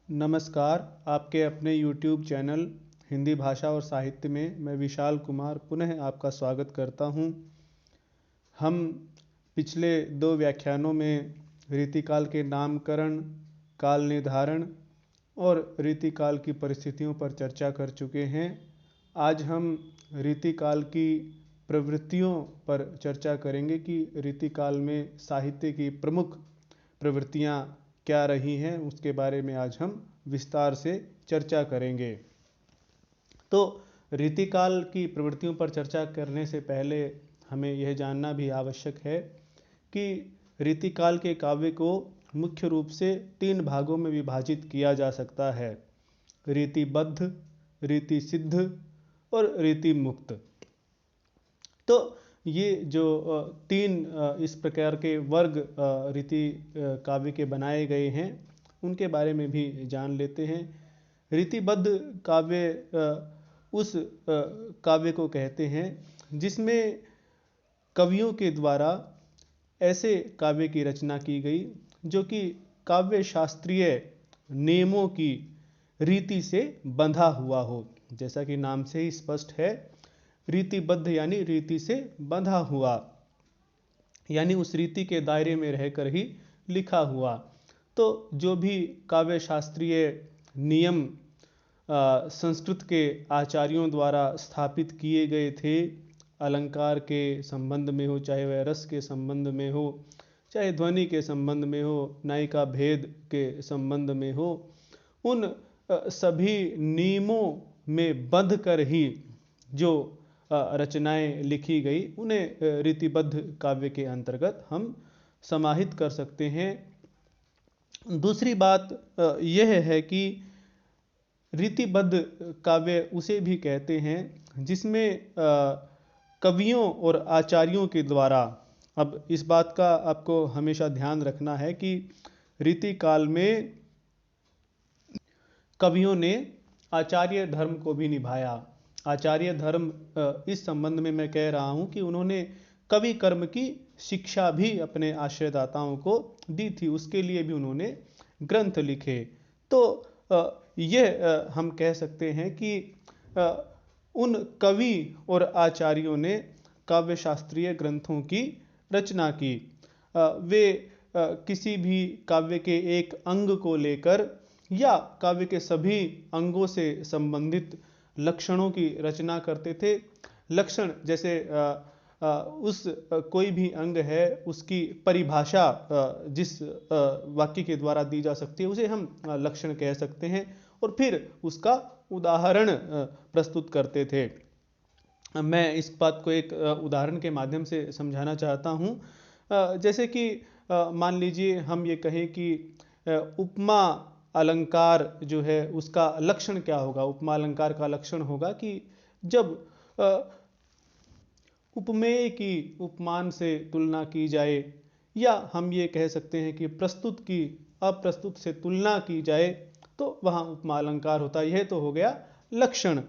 नमस्कार। आपके अपने YouTube चैनल हिंदी भाषा और साहित्य में मैं विशाल कुमार पुनः आपका स्वागत करता हूं। हम पिछले 2 व्याख्यानों में रीतिकाल के नामकरण, काल निर्धारण और रीतिकाल की परिस्थितियों पर चर्चा कर चुके हैं। आज हम रीतिकाल की प्रवृत्तियों पर चर्चा करेंगे कि रीतिकाल में साहित्य की प्रमुख प्रवृत्तियां क्या रही हैं, उसके बारे में आज हम विस्तार से चर्चा करेंगे। तो रीतिकाल की प्रवृत्तियों पर चर्चा करने से पहले हमें यह जानना भी आवश्यक है कि रीतिकाल के काव्य को मुख्य रूप से 3 भागों में विभाजित किया जा सकता है: रीतिबद्ध, रीति सिद्ध और रीति मुक्त। तो ये जो 3 इस प्रकार के वर्ग रीति काव्य के बनाए गए हैं, उनके बारे में भी जान लेते हैं। रीतिबद्ध काव्य उस काव्य को कहते हैं जिसमें कवियों के द्वारा ऐसे काव्य की रचना की गई जो कि काव्य शास्त्रीय नियमों की रीति से बंधा हुआ हो। जैसा कि नाम से ही स्पष्ट है, रीतिबद्ध यानी रीति से बंधा हुआ, यानी उस रीति के दायरे में रहकर ही लिखा हुआ। तो जो भी काव्य शास्त्रीय नियम संस्कृत के आचार्यों द्वारा स्थापित किए गए थे, अलंकार के संबंध में हो, चाहे वह रस के संबंध में हो, चाहे ध्वनि के संबंध में हो, नायिका भेद के संबंध में हो, उन सभी नियमों में बंध कर ही जो रचनाएं लिखी गई, उन्हें रीतिबद्ध काव्य के अंतर्गत हम समाहित कर सकते हैं। दूसरी बात यह है कि रीतिबद्ध काव्य उसे भी कहते हैं जिसमें कवियों और आचार्यों के द्वारा, अब इस बात का आपको हमेशा ध्यान रखना है कि रीतिकाल में कवियों ने आचार्य धर्म को भी निभाया। आचार्य धर्म इस संबंध में मैं कह रहा हूँ कि उन्होंने कवि कर्म की शिक्षा भी अपने आश्रयदाताओं को दी थी, उसके लिए भी उन्होंने ग्रंथ लिखे। तो यह हम कह सकते हैं कि उन कवि और आचार्यों ने काव्य शास्त्रीय ग्रंथों की रचना की। वे किसी भी काव्य के एक अंग को लेकर या काव्य के सभी अंगों से संबंधित लक्षणों की रचना करते थे। लक्षण जैसे उस कोई भी अंग है, उसकी परिभाषा जिस वाक्य के द्वारा दी जा सकती है, उसे हम लक्षण कह सकते हैं, और फिर उसका उदाहरण प्रस्तुत करते थे। मैं इस बात को एक उदाहरण के माध्यम से समझाना चाहता हूँ। जैसे कि मान लीजिए हम ये कहें कि उपमा अलंकार जो है उसका लक्षण क्या होगा। उपमा अलंकार का लक्षण होगा कि जब उपमेय की उपमान से तुलना की जाए, या हम ये कह सकते हैं कि प्रस्तुत की अप्रस्तुत से तुलना की जाए, तो वहाँ उपमा अलंकार होता है। यह तो हो गया लक्षण।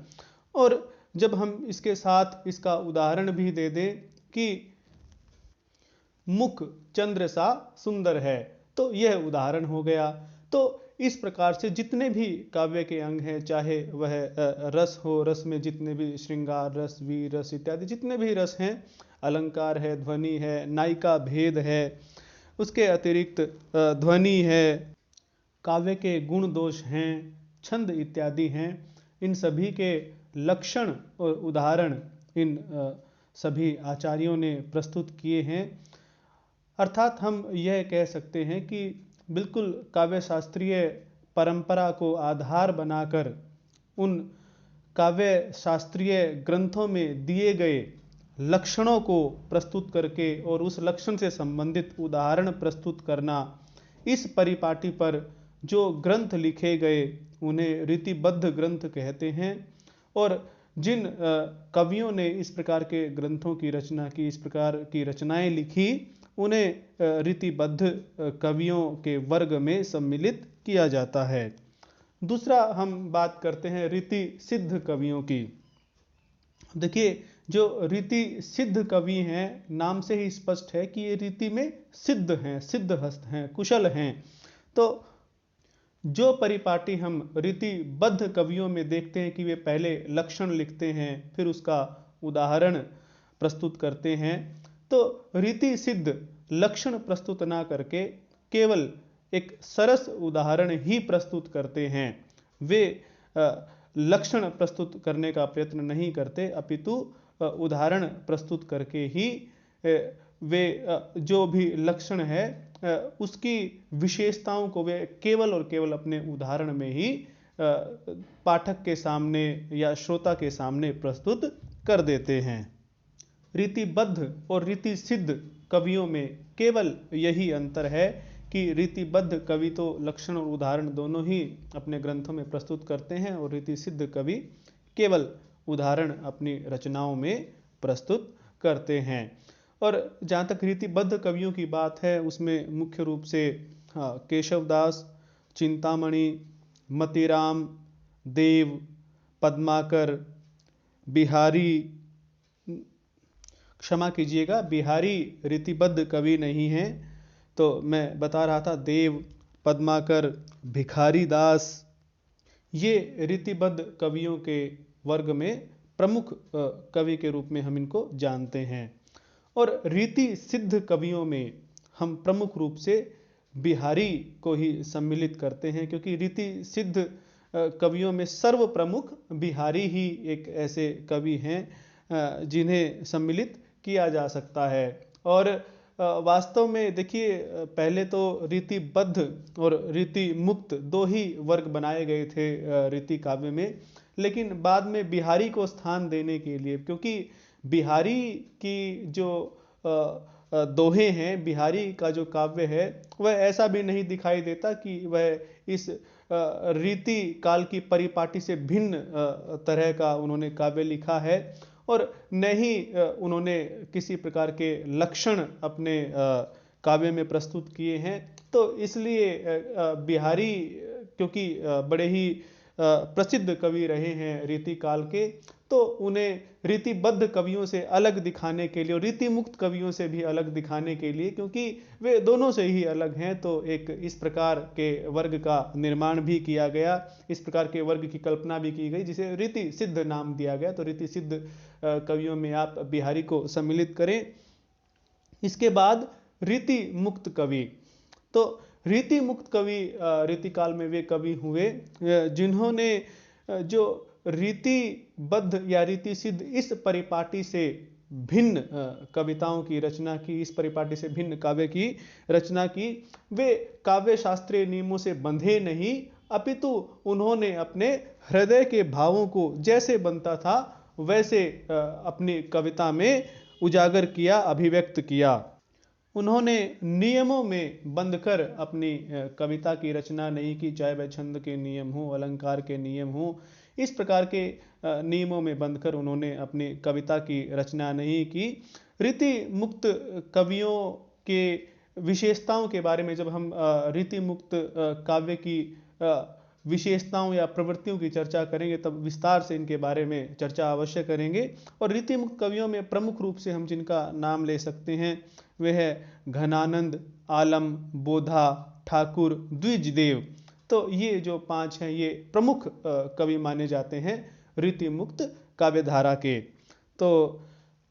और जब हम इसके साथ इसका उदाहरण भी दे दें कि मुख चंद्र सा सुंदर है, तो यह उदाहरण हो गया। तो इस प्रकार से जितने भी काव्य के अंग हैं, चाहे वह रस हो, रस में जितने भी श्रृंगार रस, वीर रस इत्यादि जितने भी रस हैं, अलंकार है, ध्वनि है, नायिका भेद है, उसके अतिरिक्त ध्वनि है, काव्य के गुण दोष हैं, छंद इत्यादि हैं, इन सभी के लक्षण और उदाहरण इन सभी आचार्यों ने प्रस्तुत किए हैं। अर्थात हम यह कह सकते हैं कि बिल्कुल काव्य शास्त्रीय परंपरा को आधार बनाकर उन काव्य शास्त्रीय ग्रंथों में दिए गए लक्षणों को प्रस्तुत करके और उस लक्षण से संबंधित उदाहरण प्रस्तुत करना, इस परिपाटी पर जो ग्रंथ लिखे गए उन्हें रीतिबद्ध ग्रंथ कहते हैं। और जिन कवियों ने इस प्रकार के ग्रंथों की रचना की, इस प्रकार की रचनाएं लिखी, उन्हें रीतिबद्ध कवियों के वर्ग में सम्मिलित किया जाता है। दूसरा हम बात करते हैं रीति सिद्ध कवियों की। देखिए, जो रीति सिद्ध कवि हैं, नाम से ही स्पष्ट है कि ये रीति में सिद्ध हैं, सिद्ध हस्त हैं, कुशल हैं। तो जो परिपाटी हम रीतिबद्ध कवियों में देखते हैं कि वे पहले लक्षण लिखते हैं फिर उसका उदाहरण प्रस्तुत करते हैं, तो रीति सिद्ध लक्षण प्रस्तुत ना करके केवल एक सरस उदाहरण ही प्रस्तुत करते हैं। वे लक्षण प्रस्तुत करने का प्रयत्न नहीं करते, अपितु उदाहरण प्रस्तुत करके ही वे जो भी लक्षण है उसकी विशेषताओं को वे केवल और केवल अपने उदाहरण में ही पाठक के सामने या श्रोता के सामने प्रस्तुत कर देते हैं। रीतिबद्ध और रीति सिद्ध कवियों में केवल यही अंतर है कि रीतिबद्ध कवि तो लक्षण और उदाहरण दोनों ही अपने ग्रंथों में प्रस्तुत करते हैं और रीति सिद्ध कवि केवल उदाहरण अपनी रचनाओं में प्रस्तुत करते हैं। और जहाँ तक रीतिबद्ध कवियों की बात है उसमें मुख्य रूप से केशवदास, चिंतामणि, मतीराम, देव, पद्माकर, बिहारी, क्षमा कीजिएगा बिहारी रीतिबद्ध कवि नहीं हैं, तो मैं बता रहा था देव, पद्माकर, भिखारी दास, ये रीतिबद्ध कवियों के वर्ग में प्रमुख कवि के रूप में हम इनको जानते हैं। और रीति सिद्ध कवियों में हम प्रमुख रूप से बिहारी को ही सम्मिलित करते हैं, क्योंकि रीति सिद्ध कवियों में सर्व प्रमुख बिहारी ही एक ऐसे कवि हैं जिन्हें सम्मिलित किया जा सकता है। और वास्तव में देखिए, पहले तो रीतिबद्ध और रीति मुक्त दो ही वर्ग बनाए गए थे रीति काव्य में, लेकिन बाद में बिहारी को स्थान देने के लिए, क्योंकि बिहारी की जो दोहे हैं, बिहारी का जो काव्य है वह ऐसा भी नहीं दिखाई देता कि वह इस रीति काल की परिपाटी से भिन्न तरह का उन्होंने काव्य लिखा है, और न ही उन्होंने किसी प्रकार के लक्षण अपने काव्य में प्रस्तुत किए हैं। तो इसलिए बिहारी क्योंकि बड़े ही प्रसिद्ध कवि रहे हैं रीति काल के, तो उन्हें रीतिबद्ध कवियों से अलग दिखाने के लिए और रीति मुक्त कवियों से भी अलग दिखाने के लिए, क्योंकि वे दोनों से ही अलग हैं, तो एक इस प्रकार के वर्ग का निर्माण भी किया गया, इस प्रकार के वर्ग की कल्पना भी की गई जिसे रीति सिद्ध नाम दिया गया। तो रीति सिद्ध कवियों में आप बिहारी को सम्मिलित करें। इसके बाद रीति मुक्त कवि, तो रीति मुक्त कवि रीतिकाल में वे कवि हुए जिन्होंने जो रीतिबद्ध या रीति सिद्ध इस परिपाटी से भिन्न कविताओं की रचना की, इस परिपाटी से भिन्न काव्य की रचना की। वे काव्य शास्त्रीय नियमों से बंधे नहीं, अपितु उन्होंने अपने हृदय के भावों को जैसे बनता था वैसे अपनी कविता में उजागर किया, अभिव्यक्त किया। उन्होंने नियमों में बंधकर अपनी कविता की रचना नहीं की, चाहे वह छंद के नियम हो, अलंकार के नियम हो, इस प्रकार के नियमों में बंधकर उन्होंने अपनी कविता की रचना नहीं की। रीति मुक्त कवियों के विशेषताओं के बारे में जब हम रीति मुक्त काव्य की विशेषताओं या प्रवृत्तियों की चर्चा करेंगे तब विस्तार से इनके बारे में चर्चा अवश्य करेंगे। और रीति मुक्त कवियों में प्रमुख रूप से हम जिनका नाम ले सकते हैं वे है घनानंद, आलम, बोधा, ठाकुर, द्विजदेव। तो ये जो पांच हैं ये प्रमुख कवि माने जाते हैं रीति मुक्त काव्यधारा के। तो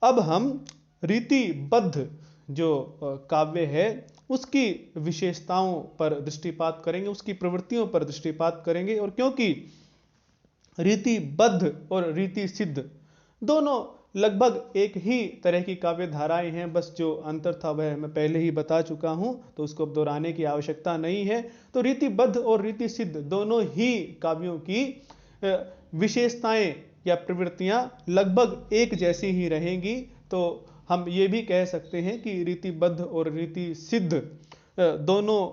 अब हम रीतिबद्ध जो काव्य है उसकी विशेषताओं पर दृष्टिपात करेंगे, उसकी प्रवृत्तियों पर दृष्टिपात करेंगे। और क्योंकि रीतिबद्ध और रीति सिद्ध दोनों लगभग एक ही तरह की काव्य धाराएं हैं, बस जो अंतर था वह मैं पहले ही बता चुका हूं, तो उसको अब दोहराने की आवश्यकता नहीं है। तो रीतिबद्ध और रीति सिद्ध दोनों ही काव्यों की विशेषताएं या प्रवृत्तियां लगभग एक जैसी ही रहेंगी। तो हम ये भी कह सकते हैं कि रीतिबद्ध और रीति सिद्ध दोनों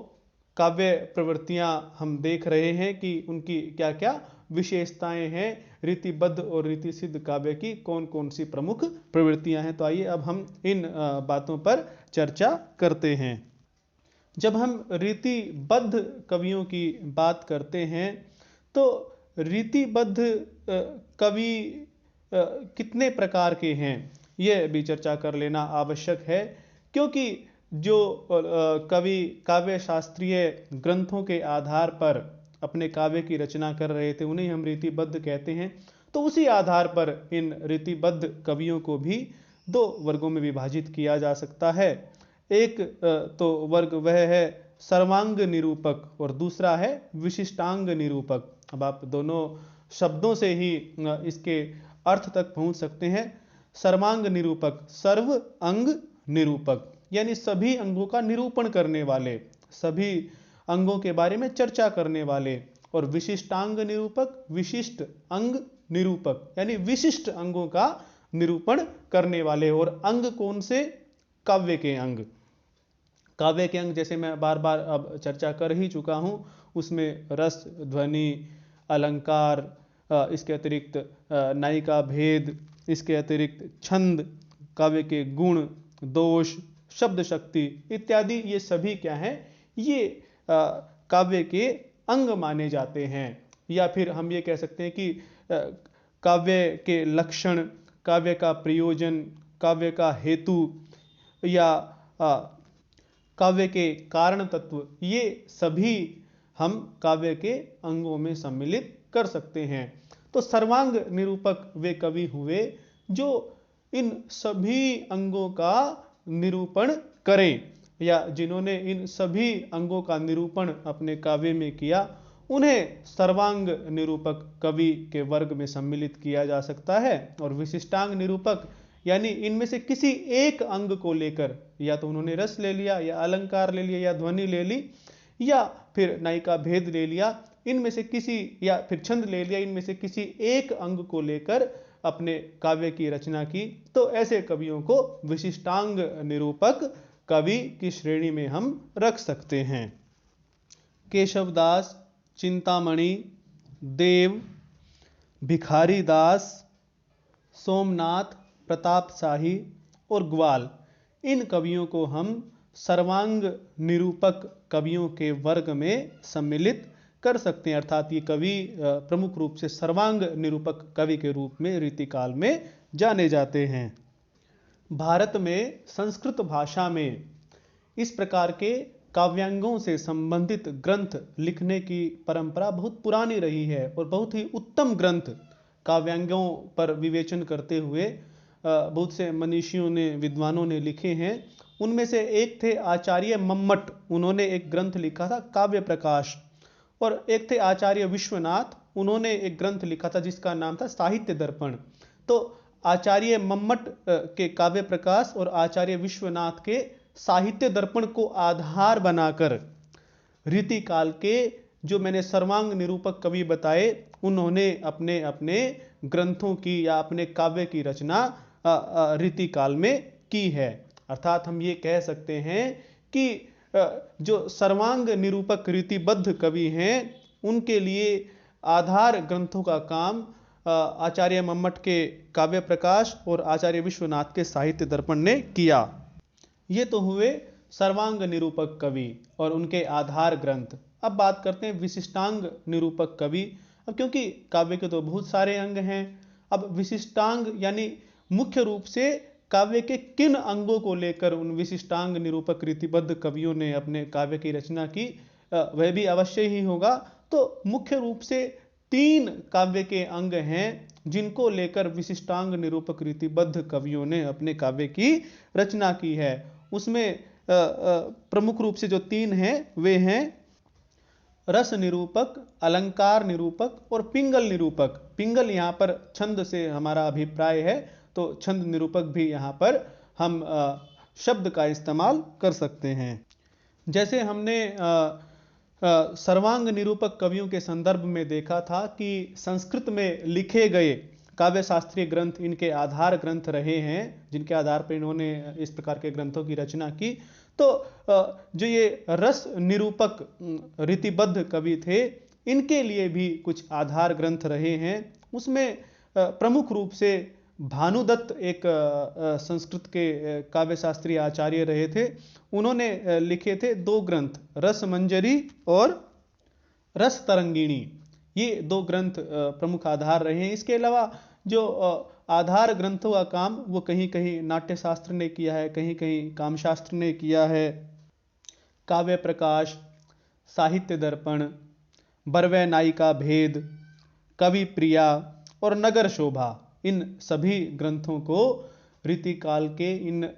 काव्य प्रवृत्तियां हम देख रहे हैं कि उनकी क्या क्या विशेषताएं हैं, रीतिबद्ध और रीति सिद्ध काव्य की कौन कौन सी प्रमुख प्रवृत्तियां हैं। तो आइए अब हम इन बातों पर चर्चा करते हैं। जब हम रीतिबद्ध कवियों की बात करते हैं तो रीतिबद्ध कवि कितने प्रकार के हैं यह भी चर्चा कर लेना आवश्यक है, क्योंकि जो कवि काव्य शास्त्रीय ग्रंथों के आधार पर अपने काव्य की रचना कर रहे थे, उन्हें हम रीतिबद्ध कहते हैं। तो उसी आधार पर इन रीतिबद्ध कवियों को भी दो वर्गों में विभाजित किया जा सकता है। एक तो वर्ग वह है सर्वांग निरूपक और दूसरा है विशिष्टांग निरूपक। अब आप दोनों शब्दों से ही इसके अर्थ तक पहुंच सकते हैं। सर्वांग निरूपक, सर्व अंग निरूपक, यानी सभी अंगों का निरूपण करने वाले, सभी अंगों के बारे में चर्चा करने वाले। और विशिष्टांग निरूपक, विशिष्ट अंग निरूपक, यानी विशिष्ट अंगों का निरूपण करने वाले। और अंग कौन से? काव्य के अंग। काव्य के अंग जैसे मैं बार बार अब चर्चा कर ही चुका हूं, उसमें रस, ध्वनि, अलंकार, इसके अतिरिक्त नायिका भेद, इसके अतिरिक्त छंद, काव्य के गुण, दोष, शब्द शक्ति इत्यादि, ये सभी क्या हैं? ये काव्य के अंग माने जाते हैं। या फिर हम ये कह सकते हैं कि काव्य के लक्षण, काव्य का प्रयोजन, काव्य का हेतु या काव्य के कारण तत्व, ये सभी हम काव्य के अंगों में सम्मिलित कर सकते हैं। तो सर्वांग निरूपक वे कवि हुए जो इन सभी अंगों का निरूपण करें, या जिन्होंने इन सभी अंगों का निरूपण अपने काव्य में किया, उन्हें सर्वांग निरूपक कवि के वर्ग में सम्मिलित किया जा सकता है। और विशिष्टांग निरूपक यानी इनमें से किसी एक अंग को लेकर, या तो उन्होंने रस ले लिया, या अलंकार ले लिया, या ध्वनि ले ली, या फिर नायिका भेद ले लिया, इनमें से किसी, या फिर छंद ले लिया, इनमें से किसी एक अंग को लेकर अपने काव्य की रचना की, तो ऐसे कवियों को विशिष्टांग निरूपक कवि की श्रेणी में हम रख सकते हैं। केशवदास, चिंतामणि, देव, भिखारी दास, सोमनाथ, प्रताप शाही और ग्वाल, इन कवियों को हम सर्वांग निरूपक कवियों के वर्ग में सम्मिलित कर सकते हैं। अर्थात ये कवि प्रमुख रूप से सर्वांग निरूपक कवि के रूप में रीतिकाल में जाने जाते हैं। भारत में संस्कृत भाषा में इस प्रकार के काव्यांगों से संबंधित ग्रंथ लिखने की परंपरा बहुत पुरानी रही है, और बहुत ही उत्तम ग्रंथ काव्यांगों पर विवेचन करते हुए बहुत से मनीषियों ने, विद्वानों ने लिखे हैं। उनमें से एक थे आचार्य मम्मट, उन्होंने एक ग्रंथ लिखा था काव्य प्रकाश। और एक थे आचार्य विश्वनाथ, उन्होंने एक ग्रंथ लिखा था जिसका नाम था साहित्य दर्पण। तो आचार्य मम्मट के काव्य प्रकाश और आचार्य विश्वनाथ के साहित्य दर्पण को आधार बनाकर रीतिकाल के जो मैंने सर्वांग निरूपक कवि बताए, उन्होंने अपने अपने ग्रंथों की या अपने काव्य की रचना रीतिकाल में की है। अर्थात हम ये कह सकते हैं कि जो सर्वांग निरूपक रीतिबद्ध कवि हैं, उनके लिए आधार ग्रंथों का काम आचार्य मम्मट के काव्य प्रकाश और आचार्य विश्वनाथ के साहित्य दर्पण ने किया। ये तो हुए सर्वांग निरूपक कवि और उनके आधार ग्रंथ। अब बात करते हैं विशिष्टांग निरूपक कवि। अब क्योंकि काव्य के तो बहुत सारे अंग हैं, अब विशिष्टांग यानी मुख्य रूप से काव्य के किन अंगों को लेकर उन विशिष्टांग निरूपक रीतिबद्ध कवियों ने अपने काव्य की रचना की, वह भी अवश्य ही होगा। तो मुख्य रूप से 3 काव्य के अंग हैं जिनको लेकर विशिष्टांग निरूपक रीतिबद्ध कवियों ने अपने काव्य की रचना की है। उसमें प्रमुख रूप से जो 3 हैं वे हैं रस निरूपक, अलंकार निरूपक और पिंगल निरूपक। पिंगल यहाँ पर छंद से हमारा अभिप्राय है, तो छंद निरूपक भी यहाँ पर हम शब्द का इस्तेमाल कर सकते हैं। जैसे हमने सर्वांग निरूपक कवियों के संदर्भ में देखा था कि संस्कृत में लिखे गए काव्य शास्त्रीय ग्रंथ इनके आधार ग्रंथ रहे हैं, जिनके आधार पर इन्होंने इस प्रकार के ग्रंथों की रचना की। तो जो ये रस निरूपक रीतिबद्ध कवि थे, इनके लिए भी कुछ आधार ग्रंथ रहे हैं। उसमें प्रमुख रूप से भानुदत्त एक संस्कृत के काव्य शास्त्रीय आचार्य रहे थे। उन्होंने लिखे थे 2 ग्रंथ, रस मंजरी और रस तरंगिणी। ये 2 ग्रंथ प्रमुख आधार रहे हैं। इसके अलावा जो आधार ग्रंथों का काम वो कहीं कहीं नाट्य शास्त्र ने किया है, कहीं कहीं कामशास्त्र ने किया है। काव्य प्रकाश, साहित्य दर्पण, बरवै नायिका भेद, कवि प्रिया और नगर शोभा, इन सभी ग्रंथों को रीतिकाल के इन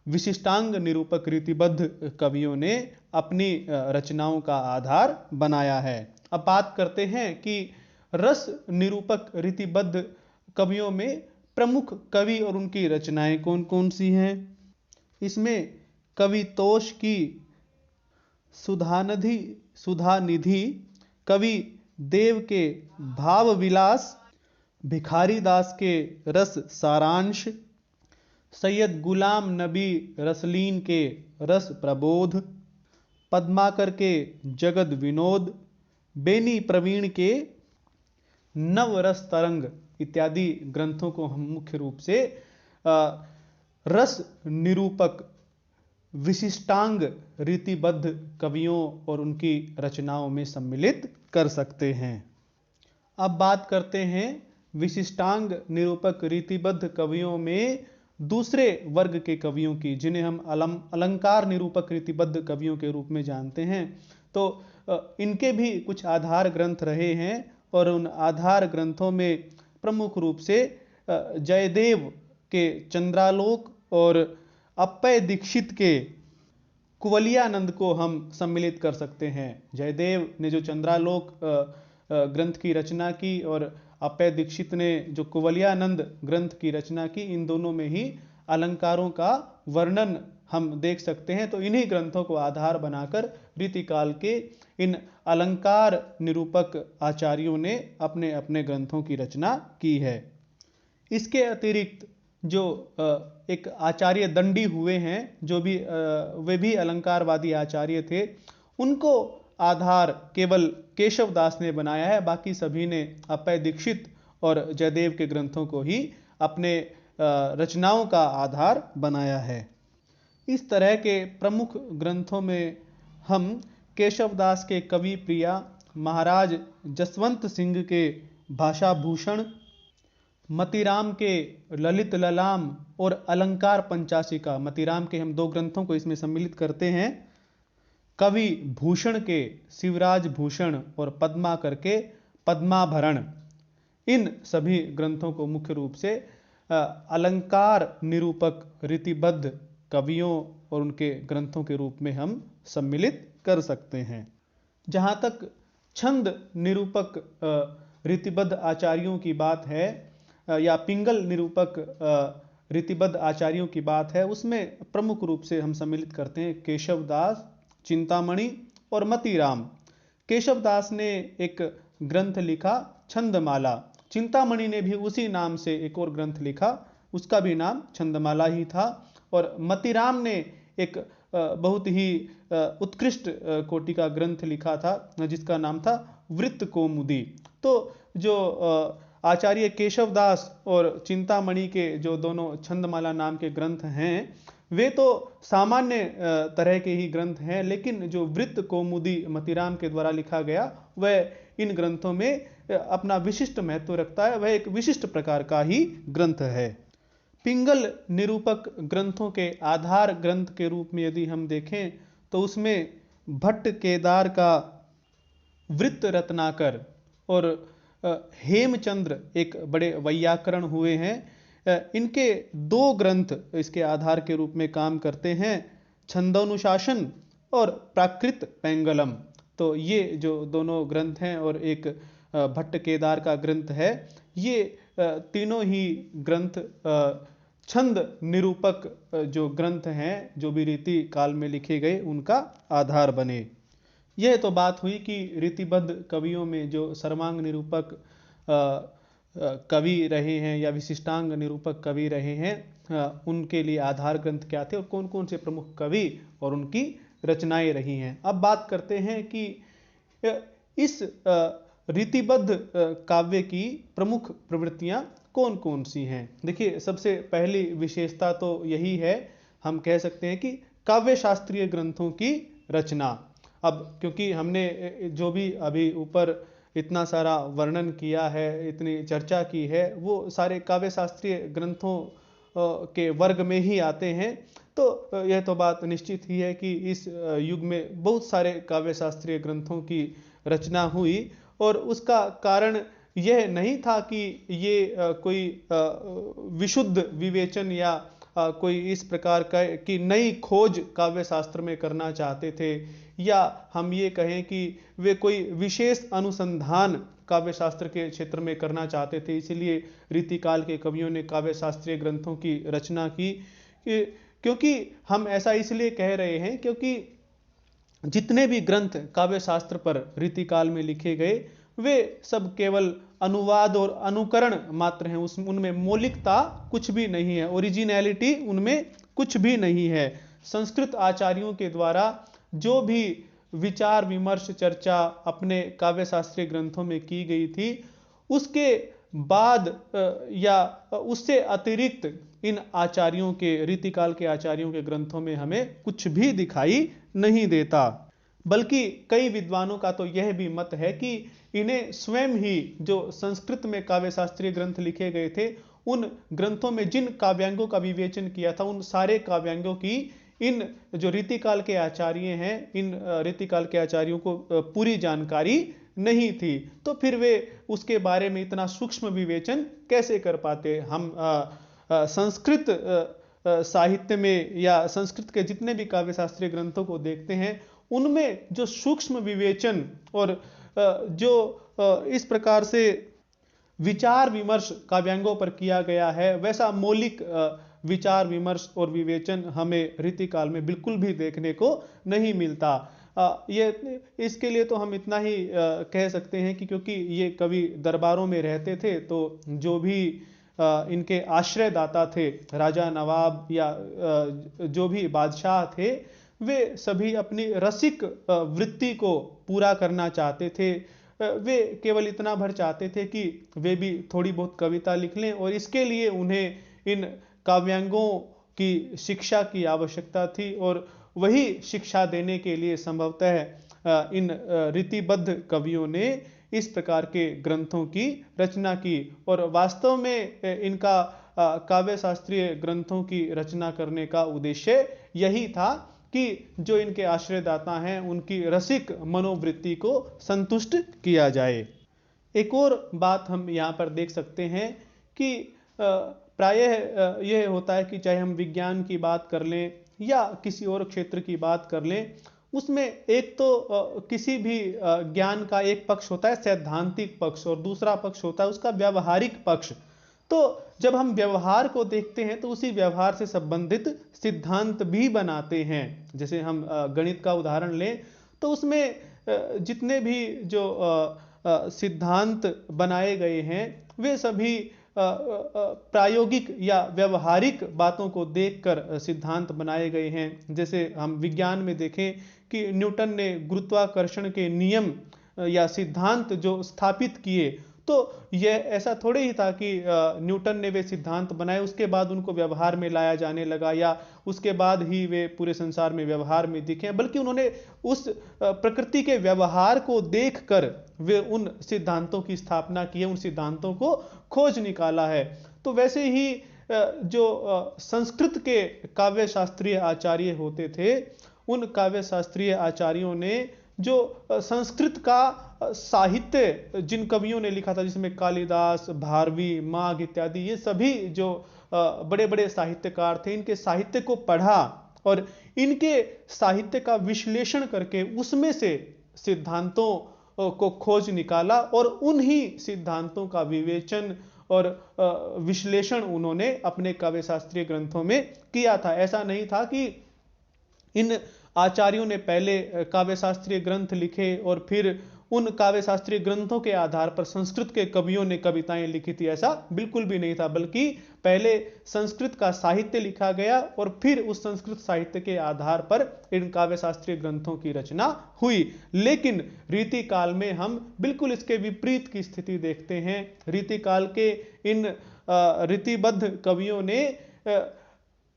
विशिष्टांग निरूपक रीतिबद्ध कवियों ने अपनी रचनाओं का आधार बनाया है। अब बात करते हैं कि रस निरूपक रीतिबद्ध कवियों में प्रमुख कवि और उनकी रचनाएं कौन कौन सी हैं। इसमें कवि तोष की सुधानिधि, कवि देव के भाव विलास, भिखारी दास के रस सारांश, सैयद गुलाम नबी रसलीन के रस प्रबोध, पद्माकर के जगद विनोद, बेनी प्रवीण के नवरस तरंग इत्यादि ग्रंथों को हम मुख्य रूप से रस निरूपक विशिष्टांग रीतिबद्ध कवियों और उनकी रचनाओं में सम्मिलित कर सकते हैं। अब बात करते हैं विशिष्टांग निरूपक रीतिबद्ध कवियों में दूसरे वर्ग के कवियों की, जिन्हें हम अलंकार निरूपक रीतिबद्ध कवियों के रूप में जानते हैं। तो इनके भी कुछ आधार ग्रंथ रहे हैं और उन आधार ग्रंथों में प्रमुख रूप से जयदेव के चंद्रालोक और अप्पय दीक्षित के कुवलयानंद को हम सम्मिलित कर सकते हैं। जयदेव ने जो चंद्रालोक ग्रंथ की रचना की और अप्पय दीक्षित ने जो कुवलयानंद ग्रंथ की रचना की, इन दोनों में ही अलंकारों का वर्णन हम देख सकते हैं। तो इन्हीं ग्रंथों को आधार बनाकर रीतिकाल के इन अलंकार निरूपक आचार्यों ने अपने अपने ग्रंथों की रचना की है। इसके अतिरिक्त जो एक आचार्य दंडी हुए हैं, जो भी वे भी अलंकारवादी आचार्य थे, उनको आधार केवल केशव दास ने बनाया है। बाकी सभी ने अप्पय दीक्षित और जयदेव के ग्रंथों को ही अपने रचनाओं का आधार बनाया है। इस तरह के प्रमुख ग्रंथों में हम केशव दास के कवि प्रिया, महाराज जसवंत सिंह के भाषा भूषण, मतीराम के ललित ललाम और अलंकार पंचाशिका, मतीराम के हम दो ग्रंथों को इसमें सम्मिलित करते हैं, कवि भूषण के शिवराज भूषण और पद्माकर के पद्माभरण, इन सभी ग्रंथों को मुख्य रूप से अलंकार निरूपक रीतिबद्ध कवियों और उनके ग्रंथों के रूप में हम सम्मिलित कर सकते हैं। जहाँ तक छंद निरूपक रीतिबद्ध आचार्यों की बात है या पिंगल निरूपक रीतिबद्ध आचार्यों की बात है, उसमें प्रमुख रूप से हम सम्मिलित करते हैं केशव दास, चिंतामणि और मतीराम। केशव दास ने एक ग्रंथ लिखा छंदमाला, चिंतामणि ने भी उसी नाम से एक और ग्रंथ लिखा, उसका भी नाम छंदमाला ही था, और मतीराम ने एक बहुत ही उत्कृष्ट कोटि का ग्रंथ लिखा था जिसका नाम था वृत्त कौमुदी। तो जो आचार्य केशव दास और चिंतामणि के जो दोनों छंदमाला नाम के ग्रंथ हैं, वे तो सामान्य तरह के ही ग्रंथ हैं, लेकिन जो वृत्त कौमुदी मतीराम के द्वारा लिखा गया वह इन ग्रंथों में अपना विशिष्ट महत्व रखता है, वह एक विशिष्ट प्रकार का ही ग्रंथ है। पिंगल निरूपक ग्रंथों के आधार ग्रंथ के रूप में यदि हम देखें तो उसमें भट्ट केदार का वृत्त रत्नाकर और हेमचंद्र एक बड़े वैयाकरण हुए हैं। इनके दो ग्रंथ इसके आधार के रूप में काम करते हैं, छंदोनुशासन और प्राकृत पैंगलम। तो ये जो दोनों ग्रंथ हैं और एक भट्ट केदार का ग्रंथ है, ये तीनों ही ग्रंथ छंद निरूपक जो ग्रंथ हैं, जो भी रीति काल में लिखे गए, उनका आधार बने। यह तो बात हुई कि रीतिबद्ध कवियों में जो सर्वांग निरूपक कवि रहे हैं या विशिष्टांग निरूपक कवि रहे हैं, उनके लिए आधार ग्रंथ क्या थे और कौन कौन से प्रमुख कवि और उनकी रचनाएं रही हैं। अब बात करते हैं कि इस रीतिबद्ध काव्य की प्रमुख प्रवृत्तियां कौन कौन सी हैं। देखिए, सबसे पहली विशेषता तो यही है, हम कह सकते हैं कि काव्य शास्त्रीय ग्रंथों की रचना। अब क्योंकि हमने जो भी अभी ऊपर इतना सारा वर्णन किया है, इतनी चर्चा की है, वो सारे काव्य शास्त्रीय ग्रंथों के वर्ग में ही आते हैं। तो यह तो बात निश्चित ही है कि इस युग में बहुत सारे काव्य शास्त्रीय ग्रंथों की रचना हुई। और उसका कारण यह नहीं था कि ये कोई विशुद्ध विवेचन या कोई इस प्रकार का कि नई खोज काव्य शास्त्र में करना चाहते थे, या हम ये कहें कि वे कोई विशेष अनुसंधान काव्य शास्त्र के क्षेत्र में करना चाहते थे, इसलिए रीतिकाल के कवियों ने काव्य शास्त्रीय ग्रंथों की रचना की। क्योंकि हम ऐसा इसलिए कह रहे हैं क्योंकि जितने भी ग्रंथ काव्य शास्त्र पर रीतिकाल में लिखे गए वे सब केवल अनुवाद और अनुकरण मात्र हैं। उनमें मौलिकता कुछ भी नहीं है, ओरिजिनलिटी उनमें कुछ भी नहीं है। संस्कृत आचार्यों के द्वारा जो भी विचार विमर्श चर्चा अपने काव्य शास्त्रीय ग्रंथों में की गई थी, उसके बाद या उससे अतिरिक्त इन आचार्यों के, रीतिकाल के आचार्यों के ग्रंथों में हमें कुछ भी दिखाई नहीं देता। बल्कि कई विद्वानों का तो यह भी मत है कि इन्हें स्वयं ही जो संस्कृत में काव्य शास्त्रीय ग्रंथ लिखे गए थे, उन ग्रंथों में जिन काव्यांगों का विवेचन किया था, उन सारे काव्यांगों की इन जो रीतिकाल के आचार्य हैं, इन रीतिकाल के आचार्यों को पूरी जानकारी नहीं थी। तो फिर वे उसके बारे में इतना सूक्ष्म विवेचन कैसे कर पाते। हम संस्कृत साहित्य में या संस्कृत के जितने भी काव्य शास्त्रीय ग्रंथों को देखते हैं, उनमें जो सूक्ष्म विवेचन और जो इस प्रकार से विचार विमर्श काव्यांगों पर किया गया है, वैसा मौलिक विचार विमर्श और विवेचन हमें रीतिकाल में बिल्कुल भी देखने को नहीं मिलता। ये इसके लिए तो हम इतना ही कह सकते हैं कि क्योंकि ये कवि दरबारों में रहते थे, तो जो भी इनके आश्रयदाता थे, राजा नवाब या जो भी बादशाह थे, वे सभी अपनी रसिक वृत्ति को पूरा करना चाहते थे। वे केवल इतना भर चाहते थे कि वे भी थोड़ी बहुत कविता लिख लें, और इसके लिए उन्हें इन काव्यांगों की शिक्षा की आवश्यकता थी। और वही शिक्षा देने के लिए संभवतः इन रीतिबद्ध कवियों ने इस प्रकार के ग्रंथों की रचना की। और वास्तव में इनका काव्य शास्त्रीय ग्रंथों की रचना करने का उद्देश्य यही था कि जो इनके आश्रयदाता हैं, उनकी रसिक मनोवृत्ति को संतुष्ट किया जाए। एक और बात हम यहाँ पर देख सकते हैं कि प्रायः यह होता है कि चाहे हम विज्ञान की बात कर लें या किसी और क्षेत्र की बात कर लें, उसमें एक तो किसी भी ज्ञान का एक पक्ष होता है सैद्धांतिक पक्ष, और दूसरा पक्ष होता है उसका व्यवहारिक पक्ष। तो जब हम व्यवहार को देखते हैं तो उसी व्यवहार से संबंधित सिद्धांत भी बनाते हैं। जैसे हम गणित का उदाहरण लें तो उसमें जितने भी जो सिद्धांत बनाए गए हैं, वे सभी प्रायोगिक या व्यवहारिक बातों को देखकर सिद्धांत बनाए गए हैं। जैसे हम विज्ञान में देखें कि न्यूटन ने गुरुत्वाकर्षण के नियम या सिद्धांत जो स्थापित किए, तो यह ऐसा थोड़े ही था कि न्यूटन ने वे सिद्धांत बनाए, उसके बाद उनको व्यवहार में लाया जाने लगा या उसके बाद ही वे पूरे संसार में व्यवहार में दिखे, बल्कि उन्होंने उस प्रकृति के व्यवहार को देखकर वे उन सिद्धांतों की स्थापना की है, उन सिद्धांतों को खोज निकाला है। तो वैसे ही जो संस्कृत के काव्य शास्त्रीय आचार्य होते थे, उन काव्य शास्त्रीय आचार्यों ने जो संस्कृत का साहित्य जिन कवियों ने लिखा था, जिसमें कालिदास, भारवी, माघ इत्यादि, ये सभी जो बड़े बड़े साहित्यकार थे, इनके साहित्य को पढ़ा और इनके साहित्य का विश्लेषण करके उसमें से सिद्धांतों को खोज निकाला, और उन्हीं सिद्धांतों का विवेचन और विश्लेषण उन्होंने अपने काव्य शास्त्रीय ग्रंथों में किया था। ऐसा नहीं था कि इन आचार्यों ने पहले काव्य शास्त्रीय ग्रंथ लिखे और फिर उन काव्य शास्त्रीय ग्रंथों के आधार पर संस्कृत के कवियों ने कविताएं लिखी थी, ऐसा बिल्कुल भी नहीं था। बल्कि पहले संस्कृत का साहित्य लिखा गया और फिर उस संस्कृत साहित्य के आधार पर इन काव्य शास्त्रीय ग्रंथों की रचना हुई। लेकिन रीतिकाल में हम बिल्कुल इसके विपरीत की स्थिति देखते हैं। रीतिकाल के इन रीतिबद्ध कवियों ने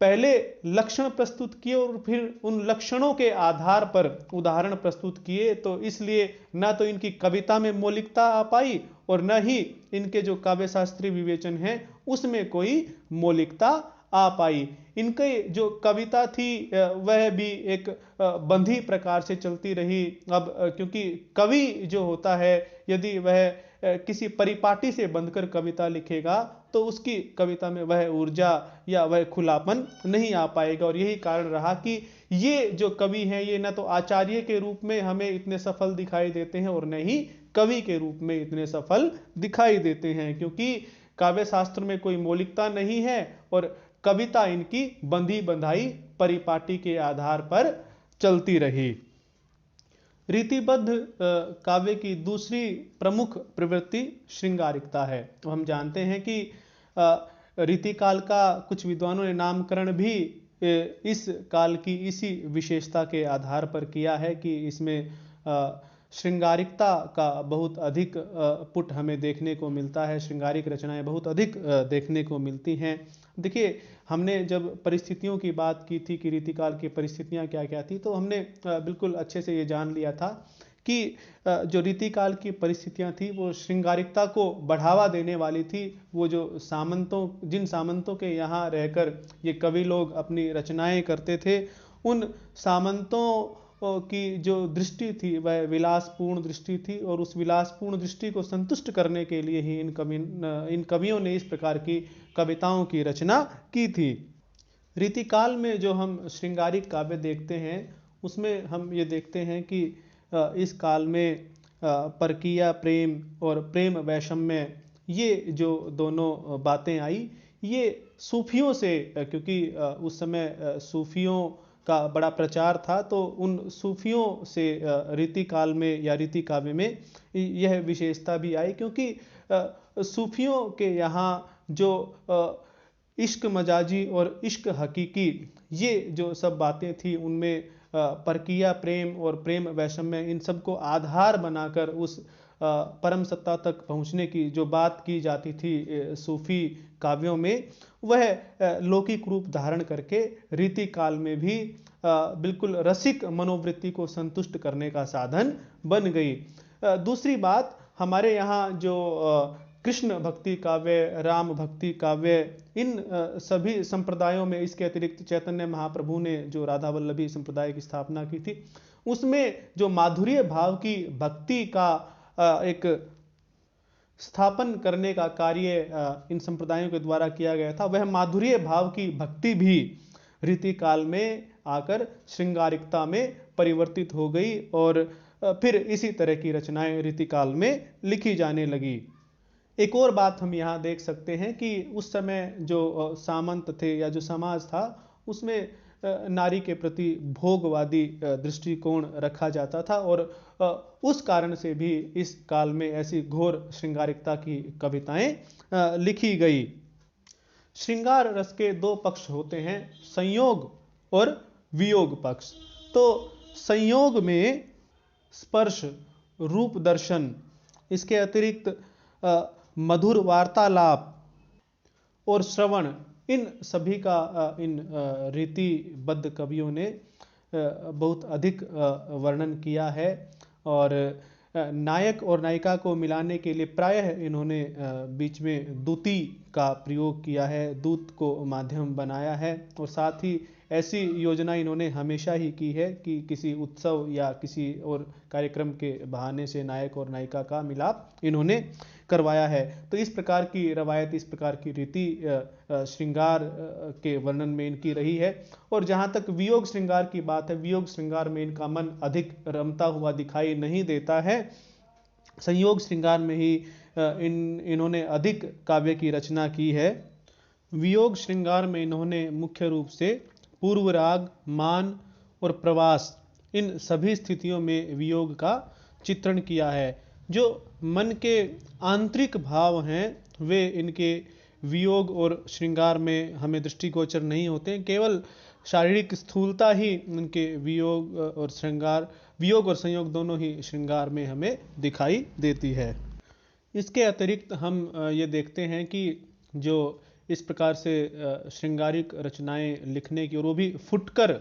पहले लक्षण प्रस्तुत किए और फिर उन लक्षणों के आधार पर उदाहरण प्रस्तुत किए, तो इसलिए न तो इनकी कविता में मौलिकता आ पाई और न ही इनके जो काव्य शास्त्रीय विवेचन है उसमें कोई मौलिकता आ पाई। इनकी जो कविता थी वह भी एक बंधी प्रकार से चलती रही। अब क्योंकि कवि जो होता है, यदि वह किसी परिपाटी से बंधकर कविता लिखेगा तो उसकी कविता में वह ऊर्जा या वह खुलापन नहीं आ पाएगा। और यही कारण रहा कि ये जो कवि हैं ये न तो आचार्य के रूप में हमें इतने सफल दिखाई देते हैं और न ही कवि के रूप में इतने सफल दिखाई देते हैं, क्योंकि काव्य शास्त्र में कोई मौलिकता नहीं है और कविता इनकी बंधी बंधाई परिपाटी के आधार पर चलती रही। रीतिबद्ध काव्य की दूसरी प्रमुख प्रवृत्ति श्रृंगारिकता है। तो हम जानते हैं कि रीतिकाल का कुछ विद्वानों ने नामकरण भी इस काल की इसी विशेषता के आधार पर किया है कि इसमें श्रृंगारिकता का बहुत अधिक पुट हमें देखने को मिलता है, श्रृंगारिक रचनाएं बहुत अधिक देखने को मिलती हैं। देखिए, हमने जब परिस्थितियों की बात की थी कि रीतिकाल की परिस्थितियां क्या क्या थी, तो हमने बिल्कुल अच्छे से ये जान लिया था कि जो रीतिकाल की परिस्थितियां थी वो श्रृंगारिकता को बढ़ावा देने वाली थी। वो जो जिन सामंतों के यहाँ रहकर ये कवि लोग अपनी रचनाएं करते थे, उन सामंतों की जो दृष्टि थी वह विलासपूर्ण दृष्टि थी और उस विलासपूर्ण दृष्टि को संतुष्ट करने के लिए ही इन कवियों ने इस प्रकार की कविताओं की रचना की थी। रीतिकाल में जो हम श्रृंगारिक काव्य देखते हैं उसमें हम ये देखते हैं कि इस काल में परकीया प्रेम और प्रेम वैषम्य, ये जो दोनों बातें आई, ये सूफियों से, क्योंकि उस समय सूफियों का बड़ा प्रचार था, तो उन सूफियों से रीतिकाल में या रीति काव्य में यह विशेषता भी आई, क्योंकि सूफियों के यहाँ जो इश्क मजाजी और इश्क हकीकी, ये जो सब बातें थी, उनमें परकीया प्रेम और प्रेम वैषम्य, इन सब को आधार बनाकर उस परम सत्ता तक पहुँचने की जो बात की जाती थी सूफी काव्यों में, वह लौकिक रूप धारण करके रीति काल में भी बिल्कुल रसिक मनोवृत्ति को संतुष्ट करने का साधन बन गई। दूसरी बात, हमारे यहाँ जो कृष्ण भक्ति काव्य, राम भक्ति काव्य, इन सभी संप्रदायों में, इसके अतिरिक्त चैतन्य महाप्रभु ने जो राधा वल्लभी संप्रदाय की स्थापना की थी, उसमें जो माधुर्य भाव की भक्ति का एक स्थापन करने का कार्य इन संप्रदायों के द्वारा किया गया था, वह माधुर्य भाव की भक्ति भी रीति काल में आकर श्रृंगारिकता में परिवर्तित हो गई और फिर इसी तरह की रचनाएं रीति काल में लिखी जाने लगी। एक और बात हम यहाँ देख सकते हैं कि उस समय जो सामंत थे या जो समाज था, उसमें नारी के प्रति भोगवादी दृष्टिकोण रखा जाता था और उस कारण से भी इस काल में ऐसी घोर श्रृंगारिकता की कविताएं लिखी गई। श्रृंगार रस के दो पक्ष होते हैं, संयोग और वियोग पक्ष। तो संयोग में स्पर्श, रूप दर्शन, इसके अतिरिक्त मधुर वार्तालाप और श्रवण, इन सभी का इन रीतिबद्ध कवियों ने बहुत अधिक वर्णन किया है। और नायक और नायिका को मिलाने के लिए प्रायः इन्होंने बीच में दूती का प्रयोग किया है, दूत को माध्यम बनाया है। और साथ ही ऐसी योजना इन्होंने हमेशा ही की है कि किसी उत्सव या किसी और कार्यक्रम के बहाने से नायक और नायिका का मिलाप इन्होंने करवाया है। तो इस प्रकार की रवायत, इस प्रकार की रीति श्रृंगार के वर्णन में इनकी रही है। और जहाँ तक वियोग श्रृंगार की बात है, वियोग श्रृंगार में इनका मन अधिक रमता हुआ दिखाई नहीं देता है। संयोग श्रृंगार में ही इन्होंने अधिक काव्य की रचना की है। वियोग श्रृंगार में इन्होंने मुख्य रूप से पूर्व राग, मान और प्रवास, इन सभी स्थितियों में वियोग का चित्रण किया है। जो मन के आंतरिक भाव हैं वे इनके वियोग और श्रृंगार में हमें दृष्टिगोचर नहीं होते हैं, केवल शारीरिक स्थूलता ही इनके वियोग और संयोग दोनों ही श्रृंगार में हमें दिखाई देती है। इसके अतिरिक्त हम ये देखते हैं कि जो इस प्रकार से श्रृंगारिक रचनाएं लिखने की, और वो भी फुटकर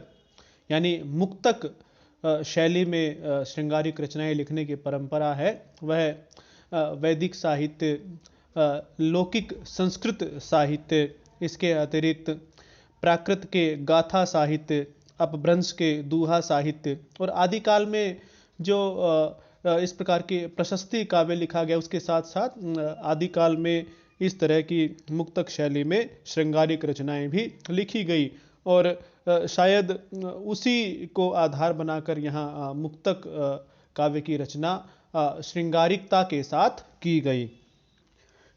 यानी मुक्तक शैली में श्रृंगारिक रचनाएं लिखने की परंपरा है, वह वैदिक साहित्य, लौकिक संस्कृत साहित्य, इसके अतिरिक्त प्राकृत के गाथा साहित्य, अपभ्रंश के दूहा साहित्य और आदिकाल में जो इस प्रकार के प्रशस्ति काव्य लिखा गया, उसके साथ साथ आदिकाल में इस तरह की मुक्तक शैली में श्रृंगारिक रचनाएं भी लिखी गई और शायद उसी को आधार बनाकर यहाँ मुक्तक काव्य की रचना श्रृंगारिकता के साथ की गई।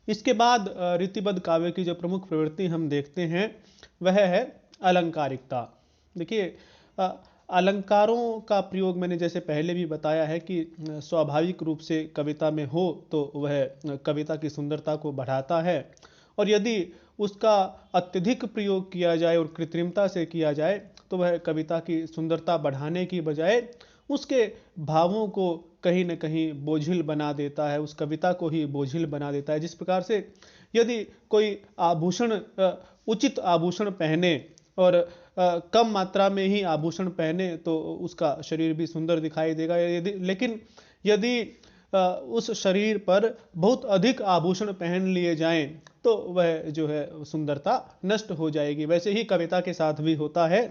इसके बाद रीतिबद्ध काव्य की जो प्रमुख प्रवृत्ति हम देखते हैं वह है अलंकारिकता। देखिए, अलंकारों का प्रयोग मैंने जैसे पहले भी बताया है कि स्वाभाविक रूप से कविता में हो तो वह कविता की सुंदरता को बढ़ाता है, और यदि उसका अत्यधिक प्रयोग किया जाए और कृत्रिमता से किया जाए तो वह कविता की सुंदरता बढ़ाने की बजाय उसके भावों को कहीं न कहीं बोझिल बना देता है, उस कविता को ही बोझिल बना देता है। जिस प्रकार से यदि कोई आभूषण उचित आभूषण पहने और कम मात्रा में ही आभूषण पहने तो उसका शरीर भी सुंदर दिखाई देगा, लेकिन यदि उस शरीर पर बहुत अधिक आभूषण पहन लिए जाएं तो वह जो है सुंदरता नष्ट हो जाएगी। वैसे ही कविता के साथ भी होता है,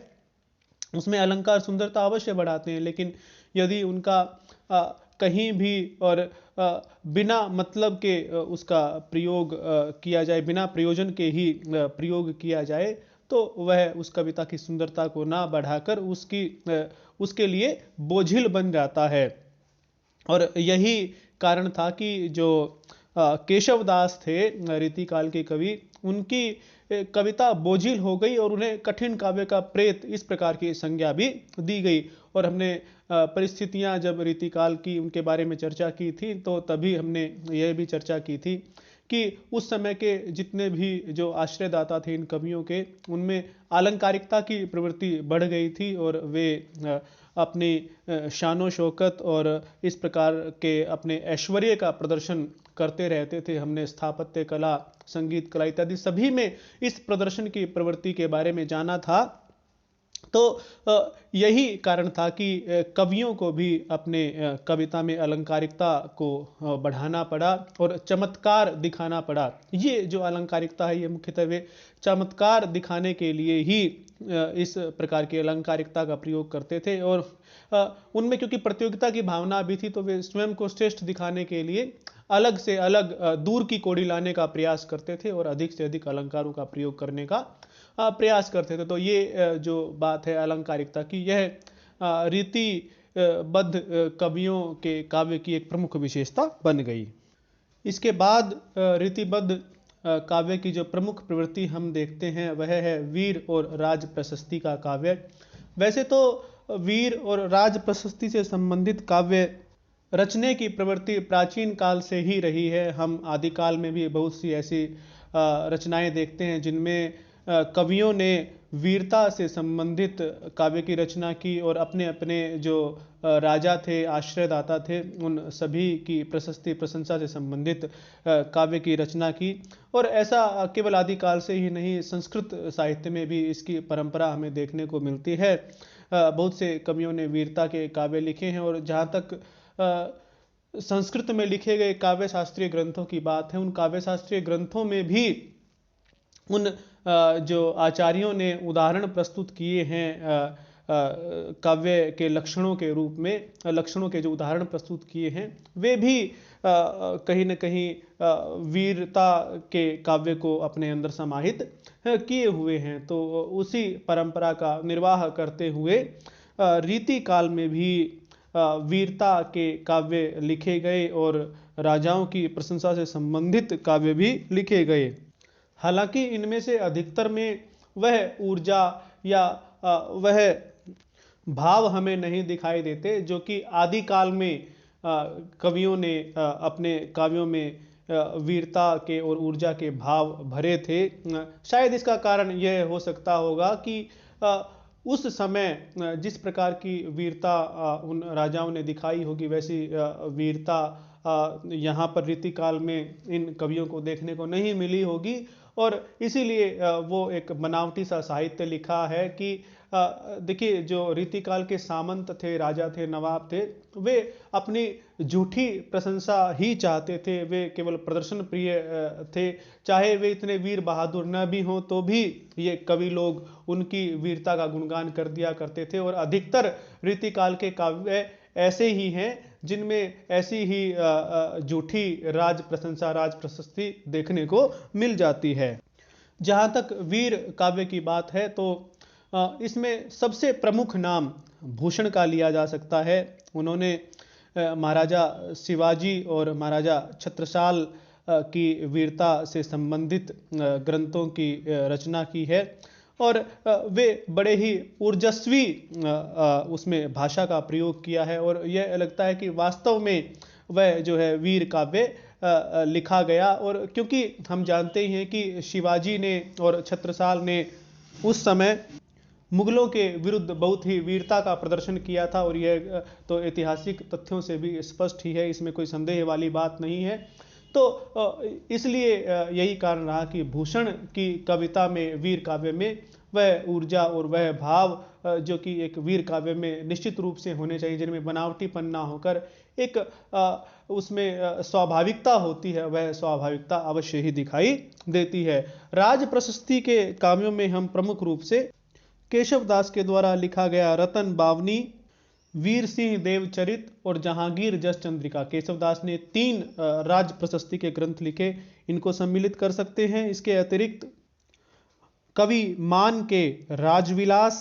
उसमें अलंकार सुंदरता अवश्य बढ़ाते हैं, लेकिन यदि उनका कहीं भी और बिना मतलब के उसका प्रयोग किया जाए, बिना प्रयोजन के ही प्रयोग किया जाए तो वह उस कविता की सुंदरता को ना बढ़ाकर उसके लिए बोझिल बन जाता है। और यही कारण था कि जो केशवदास थे रीतिकाल के कवि, उनकी कविता बोझिल हो गई और उन्हें कठिन काव्य का प्रेत इस प्रकार की संज्ञा भी दी गई। और हमने परिस्थितियां जब रीतिकाल की उनके बारे में चर्चा की थी तो तभी हमने यह भी चर्चा की थी कि उस समय के जितने भी जो आश्रयदाता थे इन कवियों के, उनमें अलंकारिकता की प्रवृत्ति बढ़ गई थी और वे अपनी शानो शौकत और इस प्रकार के अपने ऐश्वर्य का प्रदर्शन करते रहते थे। हमने स्थापत्य कला, संगीत कला इत्यादि सभी में इस प्रदर्शन की प्रवृत्ति के बारे में जाना था। तो यही कारण था कि कवियों को भी अपने कविता में अलंकारिकता को बढ़ाना पड़ा और चमत्कार दिखाना पड़ा। ये जो अलंकारिकता है ये मुख्यतः वे चमत्कार दिखाने के लिए ही इस प्रकार की अलंकारिकता का प्रयोग करते थे, और उनमें क्योंकि प्रतियोगिता की भावना भी थी तो वे स्वयं को श्रेष्ठ दिखाने के लिए अलग से अलग दूर की कोड़ी लाने का प्रयास करते थे और अधिक से अधिक अलंकारों का प्रयोग करने का प्रयास करते थे। तो ये जो बात है अलंकारिकता की, यह रीतिबद्ध कवियों के काव्य की एक प्रमुख विशेषता बन गई। इसके बाद रीतिबद्ध काव्य की जो प्रमुख प्रवृत्ति हम देखते हैं वह है वीर और राज प्रशस्ति का काव्य। वैसे तो वीर और राज प्रशस्ति से संबंधित काव्य रचने की प्रवृत्ति प्राचीन काल से ही रही है। हम आदिकाल में भी बहुत सी ऐसी रचनाएं देखते हैं जिनमें कवियों ने वीरता से संबंधित काव्य की रचना की और अपने अपने जो राजा थे, आश्रयदाता थे, उन सभी की प्रशस्ति प्रशंसा से संबंधित काव्य की रचना की। और ऐसा केवल आदिकाल से ही नहीं, संस्कृत साहित्य में भी इसकी परंपरा हमें देखने को मिलती है। बहुत से कवियों ने वीरता के काव्य लिखे हैं, और जहाँ तक संस्कृत में लिखे गए काव्य शास्त्रीय ग्रंथों की बात है, उन काव्य शास्त्रीय ग्रंथों में भी उन जो आचार्यों ने उदाहरण प्रस्तुत किए हैं काव्य के लक्षणों के रूप में, लक्षणों के जो उदाहरण प्रस्तुत किए हैं वे भी कहीं न कहीं वीरता के काव्य को अपने अंदर समाहित किए हुए हैं। तो उसी परंपरा का निर्वाह करते हुए रीति काल में भी वीरता के काव्य लिखे गए और राजाओं की प्रशंसा से संबंधित काव्य भी लिखे गए। हालांकि इनमें से अधिकतर में वह ऊर्जा या वह भाव हमें नहीं दिखाई देते जो कि आदिकाल में कवियों ने अपने काव्यों में वीरता के और ऊर्जा के भाव भरे थे। शायद इसका कारण यह हो सकता होगा कि उस समय जिस प्रकार की वीरता उन राजाओं ने दिखाई होगी वैसी वीरता यहाँ पर रीतिकाल में इन कवियों को देखने को नहीं मिली होगी, और इसीलिए वो एक बनावटी सा साहित्य लिखा है कि देखिए जो रीतिकाल के सामंत थे, राजा थे, नवाब थे, वे अपनी झूठी प्रशंसा ही चाहते थे। वे केवल प्रदर्शन प्रिय थे। चाहे वे इतने वीर बहादुर न भी हों तो भी ये कवि लोग उनकी वीरता का गुणगान कर दिया करते थे। और अधिकतर रीतिकाल के काव्य ऐसे ही हैं जिनमें ऐसी ही झूठी राज प्रशंसा, राज प्रशस्ति देखने को मिल जाती है। जहाँ तक वीर काव्य की बात है तो इसमें सबसे प्रमुख नाम भूषण का लिया जा सकता है। उन्होंने महाराजा शिवाजी और महाराजा छत्रसाल की वीरता से संबंधित ग्रंथों की रचना की है। और वे बड़े ही ऊर्जस्वी उसमें भाषा का प्रयोग किया है। और यह लगता है कि वास्तव में वह जो है वीर काव्य लिखा गया। और क्योंकि हम जानते ही हैं कि शिवाजी ने और छत्रसाल ने उस समय मुगलों के विरुद्ध बहुत ही वीरता का प्रदर्शन किया था। और यह तो ऐतिहासिक तथ्यों से भी स्पष्ट ही है, इसमें कोई संदेह वाली बात नहीं है। तो इसलिए यही कारण रहा कि भूषण की कविता में, वीर काव्य में वह ऊर्जा और वह भाव जो कि एक वीर काव्य में निश्चित रूप से होने चाहिए, जिनमें बनावटीपन ना होकर एक उसमें स्वाभाविकता होती है, वह स्वाभाविकता अवश्य ही दिखाई देती है। राज प्रशस्ति के काव्यों में हम प्रमुख रूप से केशव दास के द्वारा लिखा गया रतन बावनी, वीर सिंह देवचरित और जहांगीर जस चंद्रिका, केशव दास ने 3 राज प्रशस्ति के ग्रंथ लिखे, इनको सम्मिलित कर सकते हैं। इसके अतिरिक्त कवि मान के राजविलास,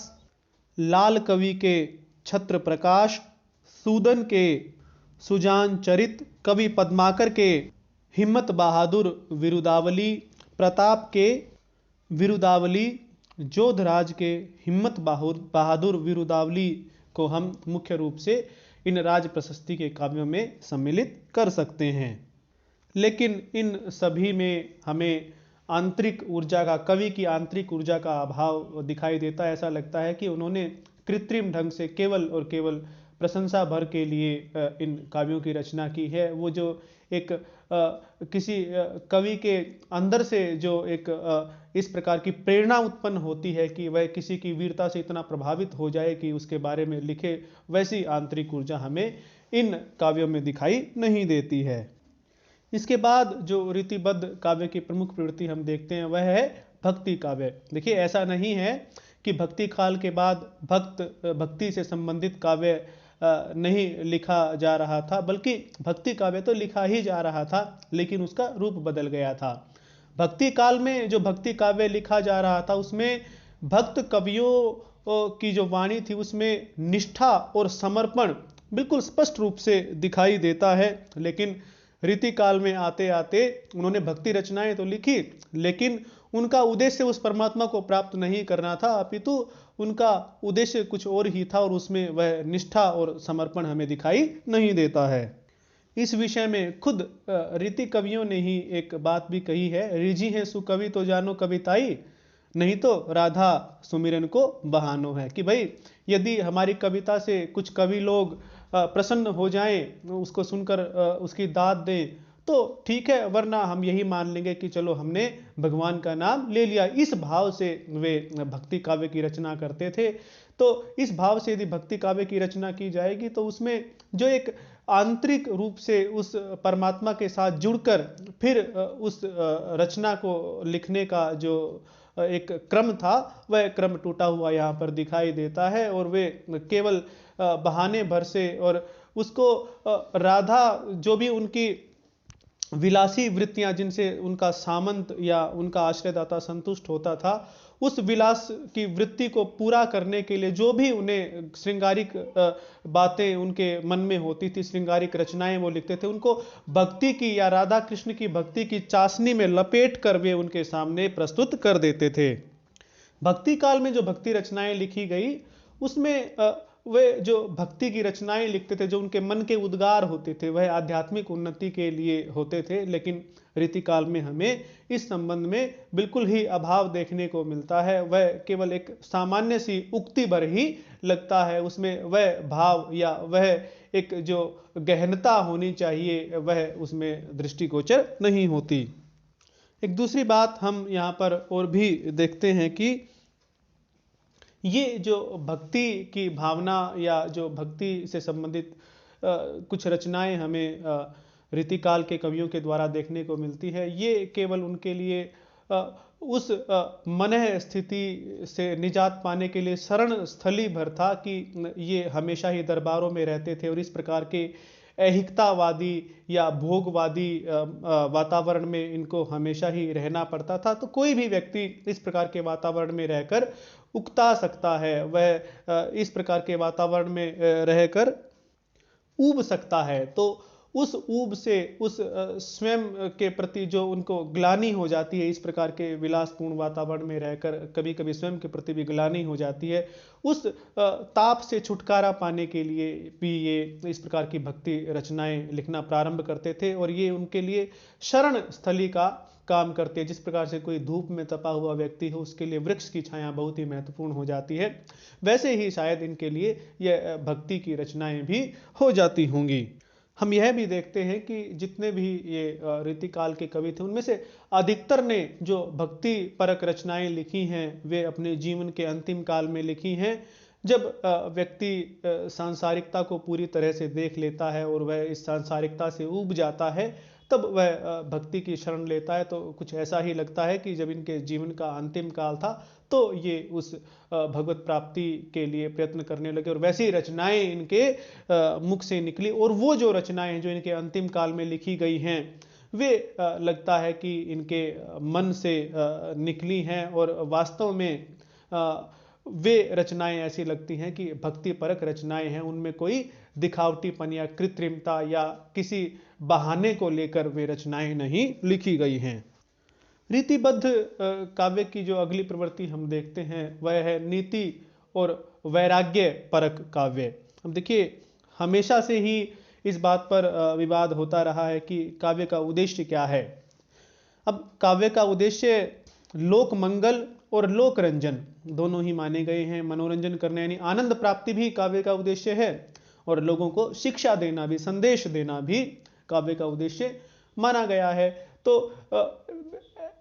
लाल कवि के छत्र प्रकाश, सूदन के सुजान चरित, कवि पद्माकर के हिम्मत बहादुर विरुदावली, प्रताप के विरुदावली, जोधराज के हिम्मत बहादुर विरुदावली को हम मुख्य रूप से इन राज प्रशस्ति के काव्यों में सम्मिलित कर सकते हैं। लेकिन इन सभी में हमें आंतरिक ऊर्जा का, कवि की आंतरिक ऊर्जा का अभाव दिखाई देता है। ऐसा लगता है कि उन्होंने कृत्रिम ढंग से केवल और केवल प्रशंसा भर के लिए इन काव्यों की रचना की है। वो जो एक किसी कवि के अंदर से जो एक इस प्रकार की प्रेरणा उत्पन्न होती है कि वह किसी की वीरता से इतना प्रभावित हो जाए कि उसके बारे में लिखे, वैसी आंतरिक ऊर्जा हमें इन काव्यों में दिखाई नहीं देती है। इसके बाद जो रीतिबद्ध काव्य की प्रमुख प्रवृत्ति हम देखते हैं वह है भक्ति काव्य। देखिए, ऐसा नहीं है कि भक्ति काल के बाद भक्ति से संबंधित काव्य नहीं लिखा जा रहा था, बल्कि भक्ति काव्य तो लिखा ही जा रहा था, लेकिन उसका रूप बदल गया था। भक्ति काल में जो भक्ति काव्य लिखा जा रहा था उसमें भक्त कवियों की जो वाणी थी उसमें निष्ठा और समर्पण बिल्कुल स्पष्ट रूप से दिखाई देता है। लेकिन रीति काल में आते आते उन्होंने भक्ति रचनाएं तो लिखी, लेकिन उनका उद्देश्य उस परमात्मा को प्राप्त नहीं करना था, अपितु उनका उद्देश्य कुछ और ही था, और उसमें वह निष्ठा और समर्पण हमें दिखाई नहीं देता है। इस विषय में खुद रीति कवियों ने ही एक बात भी कही है, रिझी है सुकवि तो जानो कविताई, नहीं तो राधा सुमिरन को बहानो है। कि भाई यदि हमारी कविता से कुछ कवि लोग प्रसन्न हो जाएं, उसको सुनकर उसकी दाद दें तो ठीक है, वरना हम यही मान लेंगे कि चलो हमने भगवान का नाम ले लिया। इस भाव से वे भक्ति काव्य की रचना करते थे। तो इस भाव से यदि भक्ति काव्य की रचना की जाएगी तो उसमें जो एक आंतरिक रूप से उस परमात्मा के साथ जुड़कर फिर उस रचना को लिखने का जो एक क्रम था, वह क्रम टूटा हुआ यहाँ पर दिखाई देता है। और वे केवल बहाने भर से और उसको राधा जो भी उनकी विलासी वृत्तियां जिनसे उनका सामंत या उनका आश्रयदाता संतुष्ट होता था, उस विलास की वृत्ति को पूरा करने के लिए जो भी उन्हें श्रृंगारिक बातें उनके मन में होती थी, श्रृंगारिक रचनाएं वो लिखते थे, उनको भक्ति की या राधा कृष्ण की भक्ति की चाशनी में लपेट कर वे उनके सामने प्रस्तुत कर देते थे। भक्ति काल में जो भक्ति रचनाएं लिखी गई उसमें वे जो भक्ति की रचनाएं लिखते थे, जो उनके मन के उद्गार होते थे, वह आध्यात्मिक उन्नति के लिए होते थे। लेकिन रीतिकाल में हमें इस संबंध में बिल्कुल ही अभाव देखने को मिलता है। वह केवल एक सामान्य सी उक्ति भर ही लगता है, उसमें वह भाव या वह एक जो गहनता होनी चाहिए वह उसमें दृष्टिगोचर नहीं होती। एक दूसरी बात हम यहाँ पर और भी देखते हैं कि ये जो भक्ति की भावना या जो भक्ति से संबंधित कुछ रचनाएं हमें रीतिकाल के कवियों के द्वारा देखने को मिलती है, ये केवल उनके लिए उस मनः स्थिति से निजात पाने के लिए शरण स्थली भर था कि ये हमेशा ही दरबारों में रहते थे और इस प्रकार के ऐहिकतावादी या भोगवादी वातावरण में इनको हमेशा ही रहना पड़ता था। तो कोई भी व्यक्ति इस प्रकार के वातावरण में रहकर उकता सकता है, वह इस प्रकार के वातावरण में रहकर ऊब सकता है। तो उस ऊब से, उस स्वयं के प्रति जो उनको ग्लानि हो जाती है, इस प्रकार के विलासपूर्ण वातावरण में रहकर कभी कभी स्वयं के प्रति भी ग्लानि हो जाती है, उस ताप से छुटकारा पाने के लिए भी ये इस प्रकार की भक्ति रचनाएं लिखना प्रारंभ करते थे और ये उनके लिए शरण स्थली का काम करते हैं। जिस प्रकार से कोई धूप में तपा हुआ व्यक्ति हो, उसके लिए वृक्ष की छाया बहुत ही महत्वपूर्ण हो जाती है, वैसे ही शायद इनके लिए यह भक्ति की रचनाएं भी हो जाती होंगी। हम यह भी देखते हैं कि जितने भी ये रीतिकाल के कवि थे, उनमें से अधिकतर ने जो भक्ति परक रचनाएं लिखी हैं वे अपने जीवन के अंतिम काल में लिखी हैं, जब व्यक्ति सांसारिकता को पूरी तरह से देख लेता है और वह इस सांसारिकता से ऊब जाता है, तब वह भक्ति की शरण लेता है। तो कुछ ऐसा ही लगता है कि जब इनके जीवन का अंतिम काल था तो ये उस भगवत प्राप्ति के लिए प्रयत्न करने लगे और वैसी रचनाएं इनके मुख से निकली। और वो जो रचनाएं जो इनके अंतिम काल में लिखी गई हैं, वे लगता है कि इनके मन से निकली हैं और वास्तव में वे रचनाएं ऐसी लगती हैं कि भक्ति परक रचनाएं हैं, उनमें कोई दिखावटीपन या कृत्रिमता या किसी बहाने को लेकर वे रचनाएं नहीं लिखी गई हैं। रीतिबद्ध काव्य की जो अगली प्रवृत्ति हम देखते हैं वह है नीति और वैराग्य परक काव्य। अब देखिए, हमेशा से ही इस बात पर विवाद होता रहा है कि काव्य का उद्देश्य क्या है। अब काव्य का उद्देश्य लोक मंगल और लोक रंजन दोनों ही माने गए हैं। मनोरंजन करना यानी आनंद प्राप्ति भी काव्य का उद्देश्य है और लोगों को शिक्षा देना भी, संदेश देना भी काव्य का उद्देश्य माना गया है। तो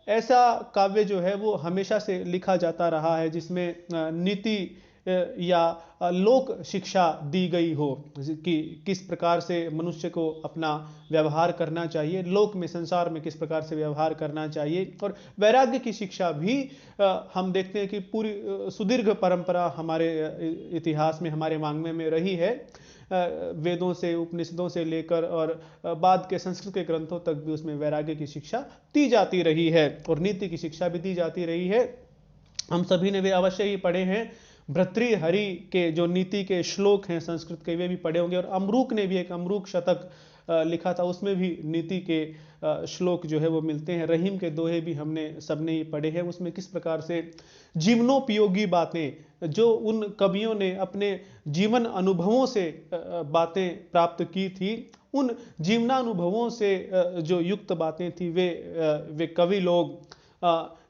ऐसा काव्य जो है वो हमेशा से लिखा जाता रहा है जिसमें नीति या लोक शिक्षा दी गई हो कि किस प्रकार से मनुष्य को अपना व्यवहार करना चाहिए, लोक में, संसार में किस प्रकार से व्यवहार करना चाहिए। और वैराग्य की शिक्षा भी हम देखते हैं कि पूरी सुदीर्घ परंपरा हमारे इतिहास में, हमारे वाङ्मय में रही है। वेदों से, उपनिषदों से लेकर और बाद के संस्कृत के ग्रंथों तक भी उसमें वैराग्य की शिक्षा दी जाती रही है और नीति की शिक्षा भी दी जाती रही है। हम सभी ने वे अवश्य ही पढ़े हैं। भर्तृहरि के जो नीति के श्लोक हैं संस्कृत के, वे भी पढ़े होंगे। और अमरूक ने भी एक अमरूक शतक लिखा था, उसमें भी नीति के श्लोक जो है वो मिलते हैं। रहीम के दोहे भी हमने सबने ही पढ़े हैं। उसमें किस प्रकार से जीवनोपयोगी बातें जो उन कवियों ने अपने जीवन अनुभवों से बातें प्राप्त की थी, उन जीवनानुभवों से जो युक्त बातें थी, वे कवि लोग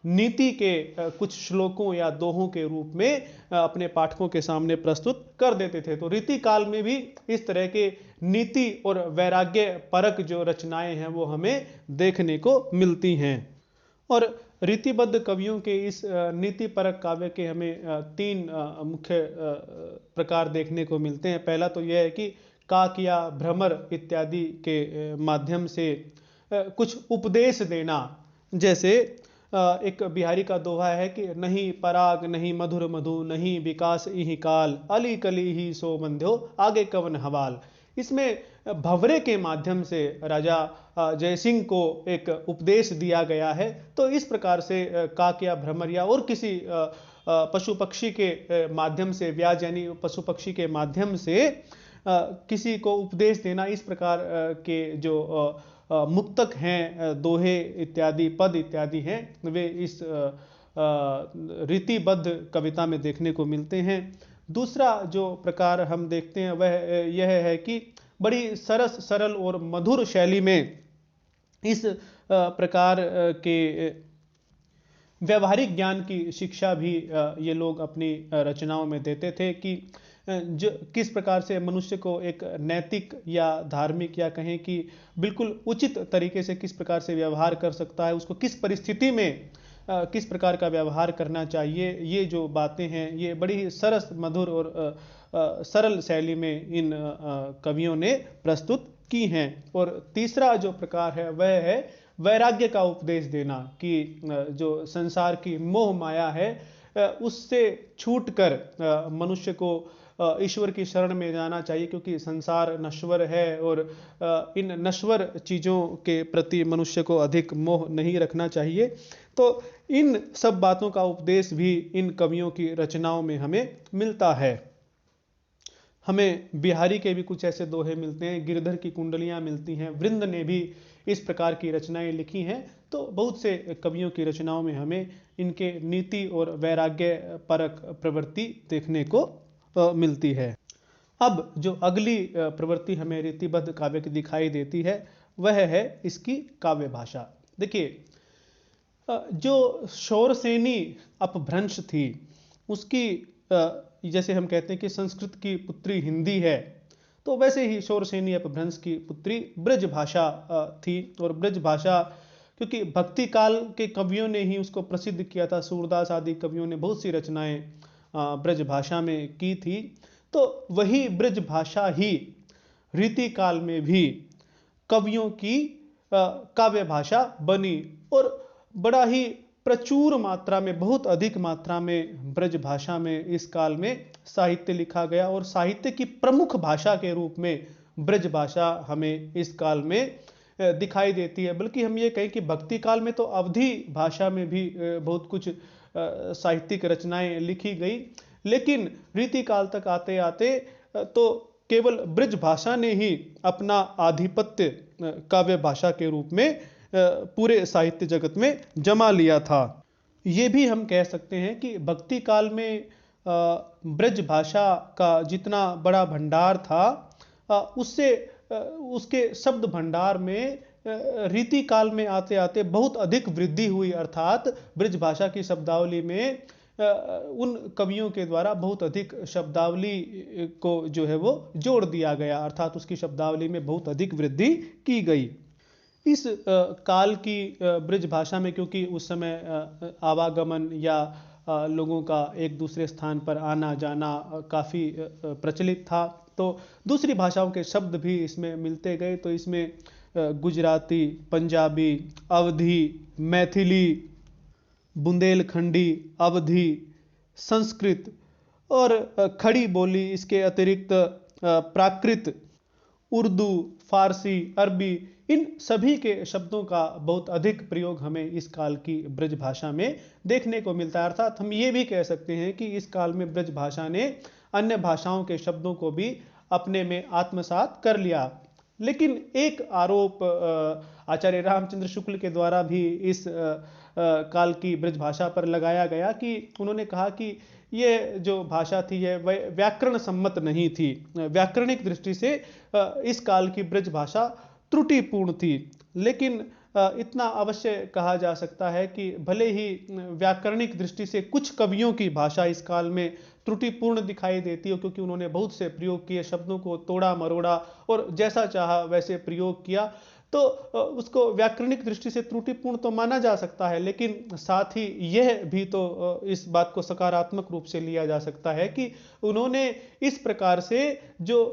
नीति के कुछ श्लोकों या दोहों के रूप में अपने पाठकों के सामने प्रस्तुत कर देते थे। तो रीति काल में भी इस तरह के नीति और वैराग्य परक जो रचनाएं हैं वो हमें देखने को मिलती हैं। और रीतिबद्ध कवियों के इस नीति परक काव्य के हमें तीन मुख्य प्रकार देखने को मिलते हैं। पहला तो यह है कि काक या भ्रमर इत्यादि के माध्यम से कुछ उपदेश देना। जैसे एक बिहारी का दोहा है कि नहीं पराग नहीं मधुर मधु, नहीं विकास इहि काल, अली कली ही सो बंध्यो, आगे कवन हवाल। इसमें भंवरे के माध्यम से राजा जयसिंह को एक उपदेश दिया गया है। तो इस प्रकार से काक या भ्रमर या और किसी पशु पक्षी के माध्यम से, व्याज यानी पशु पक्षी के माध्यम से किसी को उपदेश देना, इस प्रकार के जो मुक्तक हैं, दोहे इत्यादि, पद इत्यादि हैं, वे इस रीतिबद्ध कविता में देखने को मिलते हैं। दूसरा जो प्रकार हम देखते हैं वह यह है कि बड़ी सरस, सरल और मधुर शैली में इस प्रकार के व्यावहारिक ज्ञान की शिक्षा भी ये लोग अपनी रचनाओं में देते थे कि जो किस प्रकार से मनुष्य को एक नैतिक या धार्मिक या कहें कि बिल्कुल उचित तरीके से किस प्रकार से व्यवहार कर सकता है, उसको किस परिस्थिति में किस प्रकार का व्यवहार करना चाहिए, ये जो बातें हैं ये बड़ी ही सरस मधुर और सरल शैली में इन कवियों ने प्रस्तुत की हैं। और तीसरा जो प्रकार है वह है वैराग्य का उपदेश देना, कि जो संसार की मोह माया है उससे छूटकर मनुष्य को ईश्वर की शरण में जाना चाहिए, क्योंकि संसार नश्वर है और इन नश्वर चीज़ों के प्रति मनुष्य को अधिक मोह नहीं रखना चाहिए। तो इन सब बातों का उपदेश भी इन कवियों की रचनाओं में हमें मिलता है। हमें बिहारी के भी कुछ ऐसे दोहे मिलते हैं, गिरधर की कुंडलियां मिलती हैं, वृंद ने भी इस प्रकार की रचनाएं लिखी हैं। तो बहुत से कवियों की रचनाओं में हमें इनके नीति और वैराग्य परक प्रवृत्ति देखने को मिलती है। अब जो अगली प्रवृत्ति हमें रीतिबद्ध काव्य की दिखाई देती है वह है इसकी काव्य भाषा। देखिए, जो शौरसेनी अपभ्रंश थी उसकी, जैसे हम कहते हैं कि संस्कृत की पुत्री हिंदी है, तो वैसे ही शौरसेनी अपभ्रंश की पुत्री ब्रज भाषा थी। और ब्रज भाषा क्योंकि भक्ति काल के कवियों ने ही उसको प्रसिद्ध किया था, सूरदास आदि कवियों ने बहुत सी रचनाएं ब्रज भाषा में की थी, तो वही ब्रज भाषा ही रीति काल में भी कवियों की काव्य भाषा बनी। और बड़ा ही प्रचुर मात्रा में, बहुत अधिक मात्रा में ब्रज भाषा में इस काल में साहित्य लिखा गया। और साहित्य की प्रमुख भाषा के रूप में ब्रज भाषा हमें इस काल में दिखाई देती है। बल्कि हम ये कहें कि भक्ति काल में तो अवधी भाषा में भी बहुत कुछ साहित्यिक रचनाएं लिखी गई, लेकिन रीति काल तक आते आते तो केवल ब्रज भाषा ने ही अपना आधिपत्य काव्य भाषा के रूप में पूरे साहित्य जगत में जमा लिया था। ये भी हम कह सकते हैं कि भक्ति काल में ब्रज भाषा का जितना बड़ा भंडार था उससे उसके शब्द भंडार में रीति काल में आते आते बहुत अधिक वृद्धि हुई। अर्थात ब्रज भाषा की शब्दावली में उन कवियों के द्वारा बहुत अधिक शब्दावली को जो है वो जोड़ दिया गया, अर्थात उसकी शब्दावली में बहुत अधिक वृद्धि की गई। इस काल की ब्रज भाषा में, क्योंकि उस समय आवागमन या लोगों का एक दूसरे स्थान पर आना जाना काफ़ी प्रचलित था, तो दूसरी भाषाओं के शब्द भी इसमें मिलते गए। तो इसमें गुजराती, पंजाबी, अवधी, मैथिली, बुंदेलखंडी, अवधी, संस्कृत और खड़ी बोली, इसके अतिरिक्त प्राकृत, उर्दू, फारसी, अरबी, इन सभी के शब्दों का बहुत अधिक प्रयोग हमें इस काल की ब्रज भाषा में देखने को मिलता है। अर्थात हम ये भी कह सकते हैं कि इस काल में ब्रज भाषा ने अन्य भाषाओं के शब्दों को भी अपने में आत्मसात कर लिया। लेकिन एक आरोप आचार्य रामचंद्र शुक्ल के द्वारा भी इस काल की ब्रज भाषा पर लगाया गया कि उन्होंने कहा कि ये जो भाषा थी यह व्याकरण सम्मत नहीं थी, व्याकरणिक दृष्टि से इस काल की ब्रज भाषा त्रुटिपूर्ण थी। लेकिन इतना अवश्य कहा जा सकता है कि भले ही व्याकरणिक दृष्टि से कुछ कवियों की भाषा इस काल में त्रुटिपूर्ण दिखाई देती है, क्योंकि उन्होंने बहुत से प्रयोग किए, शब्दों को तोड़ा मरोड़ा और जैसा चाहा वैसे प्रयोग किया, तो उसको व्याकरणिक दृष्टि से त्रुटिपूर्ण तो माना जा सकता है। लेकिन साथ ही यह भी तो इस बात को सकारात्मक रूप से लिया जा सकता है कि उन्होंने इस प्रकार से जो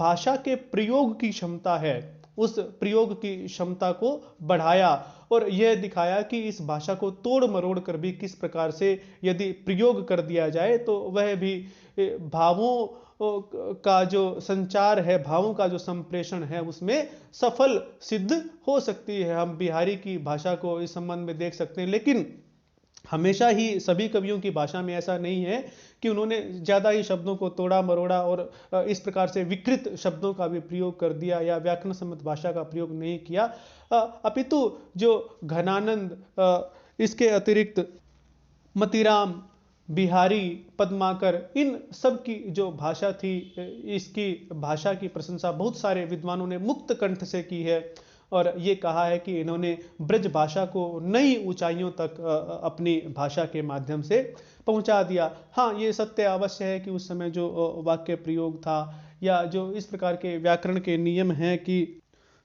भाषा के प्रयोग की क्षमता है उस प्रयोग की क्षमता को बढ़ाया और यह दिखाया कि इस भाषा को तोड़ मरोड़ कर भी किस प्रकार से यदि प्रयोग कर दिया जाए तो वह भी भावों का जो संचार है, भावों का जो संप्रेषण है उसमें सफल सिद्ध हो सकती है। हम बिहारी की भाषा को इस संबंध में देख सकते हैं, लेकिन हमेशा ही सभी कवियों की भाषा में ऐसा नहीं है कि उन्होंने ज़्यादा ही शब्दों को तोड़ा मरोड़ा और इस प्रकार से विकृत शब्दों का भी प्रयोग कर दिया या व्याकरण सम्मत भाषा का प्रयोग नहीं किया, अपितु जो घनानंद, इसके अतिरिक्त मतीराम, बिहारी, पद्माकर, इन सब की जो भाषा थी, इसकी भाषा की प्रशंसा बहुत सारे विद्वानों ने मुक्त कंठ से की है और ये कहा है कि इन्होंने ब्रज भाषा को नई ऊंचाइयों तक अपनी भाषा के माध्यम से पहुंचा दिया। हाँ, ये सत्य अवश्य है कि उस समय जो वाक्य प्रयोग था या जो इस प्रकार के व्याकरण के नियम हैं कि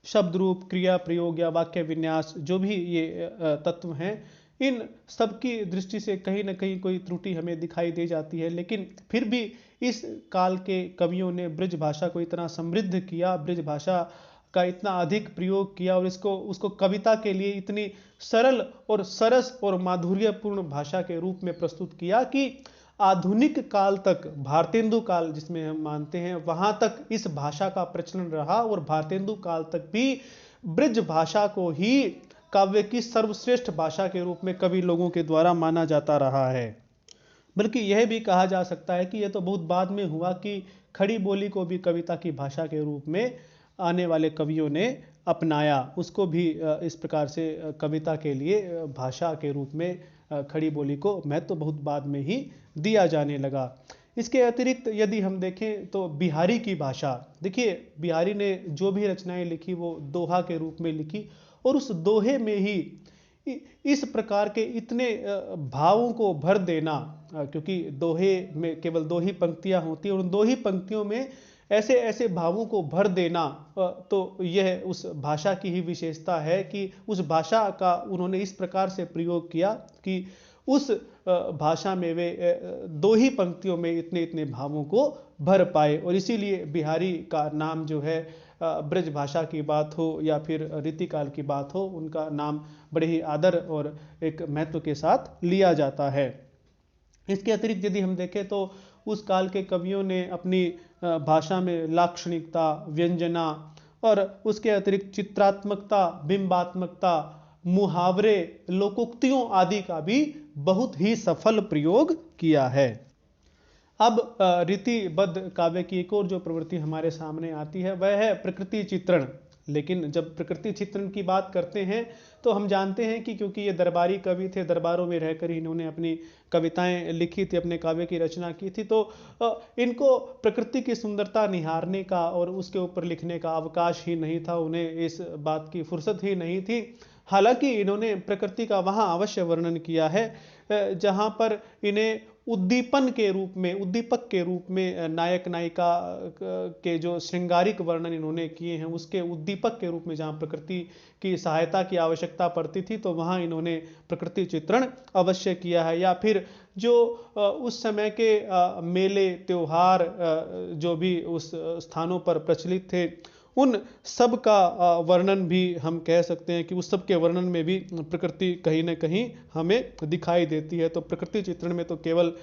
शब्द रूप, क्रिया प्रयोग या वाक्य विन्यास, जो भी ये तत्व हैं, इन सबकी दृष्टि से कहीं ना कहीं कोई त्रुटि हमें दिखाई दे जाती है, लेकिन फिर भी इस काल के कवियों ने ब्रज भाषा को इतना समृद्ध किया, ब्रज भाषा का इतना अधिक प्रयोग किया और इसको उसको कविता के लिए इतनी सरल और सरस और माधुर्यपूर्ण भाषा के रूप में प्रस्तुत किया कि आधुनिक काल तक, भारतेंदु काल जिसमें हम मानते हैं, वहां तक इस भाषा का प्रचलन रहा और भारतेंदु काल तक भी ब्रज भाषा को ही काव्य की सर्वश्रेष्ठ भाषा के रूप में कवि लोगों के द्वारा माना जाता रहा है। बल्कि यह भी कहा जा सकता है कि यह तो बहुत बाद में हुआ कि खड़ी बोली को भी कविता की भाषा के रूप में आने वाले कवियों ने अपनाया, उसको भी इस प्रकार से कविता के लिए भाषा के रूप में खड़ी बोली को महत्व तो बहुत बाद में ही दिया जाने लगा। इसके अतिरिक्त यदि हम देखें तो बिहारी की भाषा, देखिए बिहारी ने जो भी रचनाएं लिखी वो दोहा के रूप में लिखी और उस दोहे में ही इस प्रकार के इतने भावों को भर देना, क्योंकि दोहे में केवल दो ही पंक्तियां होती हैं और उन दो ही पंक्तियों में ऐसे ऐसे भावों को भर देना, तो यह उस भाषा की ही विशेषता है कि उस भाषा का उन्होंने इस प्रकार से प्रयोग किया कि उस भाषा में वे दो ही पंक्तियों में इतने इतने भावों को भर पाए। और इसीलिए बिहारी का नाम जो है, ब्रज भाषा की बात हो या फिर रीतिकाल की बात हो, उनका नाम बड़े ही आदर और एक महत्व के साथ लिया जाता है। इसके अतिरिक्त यदि हम देखें तो उस काल के कवियों ने अपनी भाषा में लाक्षणिकता, व्यंजना और उसके अतिरिक्त चित्रात्मकता, बिंबात्मकता, मुहावरे, लोकोक्तियों आदि का भी बहुत ही सफल प्रयोग किया है। अब रीतिबद्ध काव्य की एक और जो प्रवृत्ति हमारे सामने आती है वह है प्रकृति चित्रण। लेकिन जब प्रकृति चित्रण की बात करते हैं तो हम जानते हैं कि क्योंकि ये दरबारी कवि थे, दरबारों में रहकर ही इन्होंने अपनी कविताएं लिखी थी, अपने काव्य की रचना की थी, तो इनको प्रकृति की सुंदरता निहारने का और उसके ऊपर लिखने का अवकाश ही नहीं था, उन्हें इस बात की फुर्सत ही नहीं थी। हालांकि इन्होंने प्रकृति का वहां अवश्य वर्णन किया है जहां पर इन्हें उद्दीपन के रूप में, उद्दीपक के रूप में नायक नायिका के जो श्रृंगारिक वर्णन इन्होंने किए हैं उसके उद्दीपक के रूप में जहां प्रकृति की सहायता की आवश्यकता पड़ती थी तो वहां इन्होंने प्रकृति चित्रण अवश्य किया है। या फिर जो उस समय के मेले त्योहार जो भी उस स्थानों पर प्रचलित थे उन सब का वर्णन भी हम कह सकते हैं कि उस सब के वर्णन में भी प्रकृति कहीं ना कहीं हमें दिखाई देती है। तो प्रकृति चित्रण में तो केवल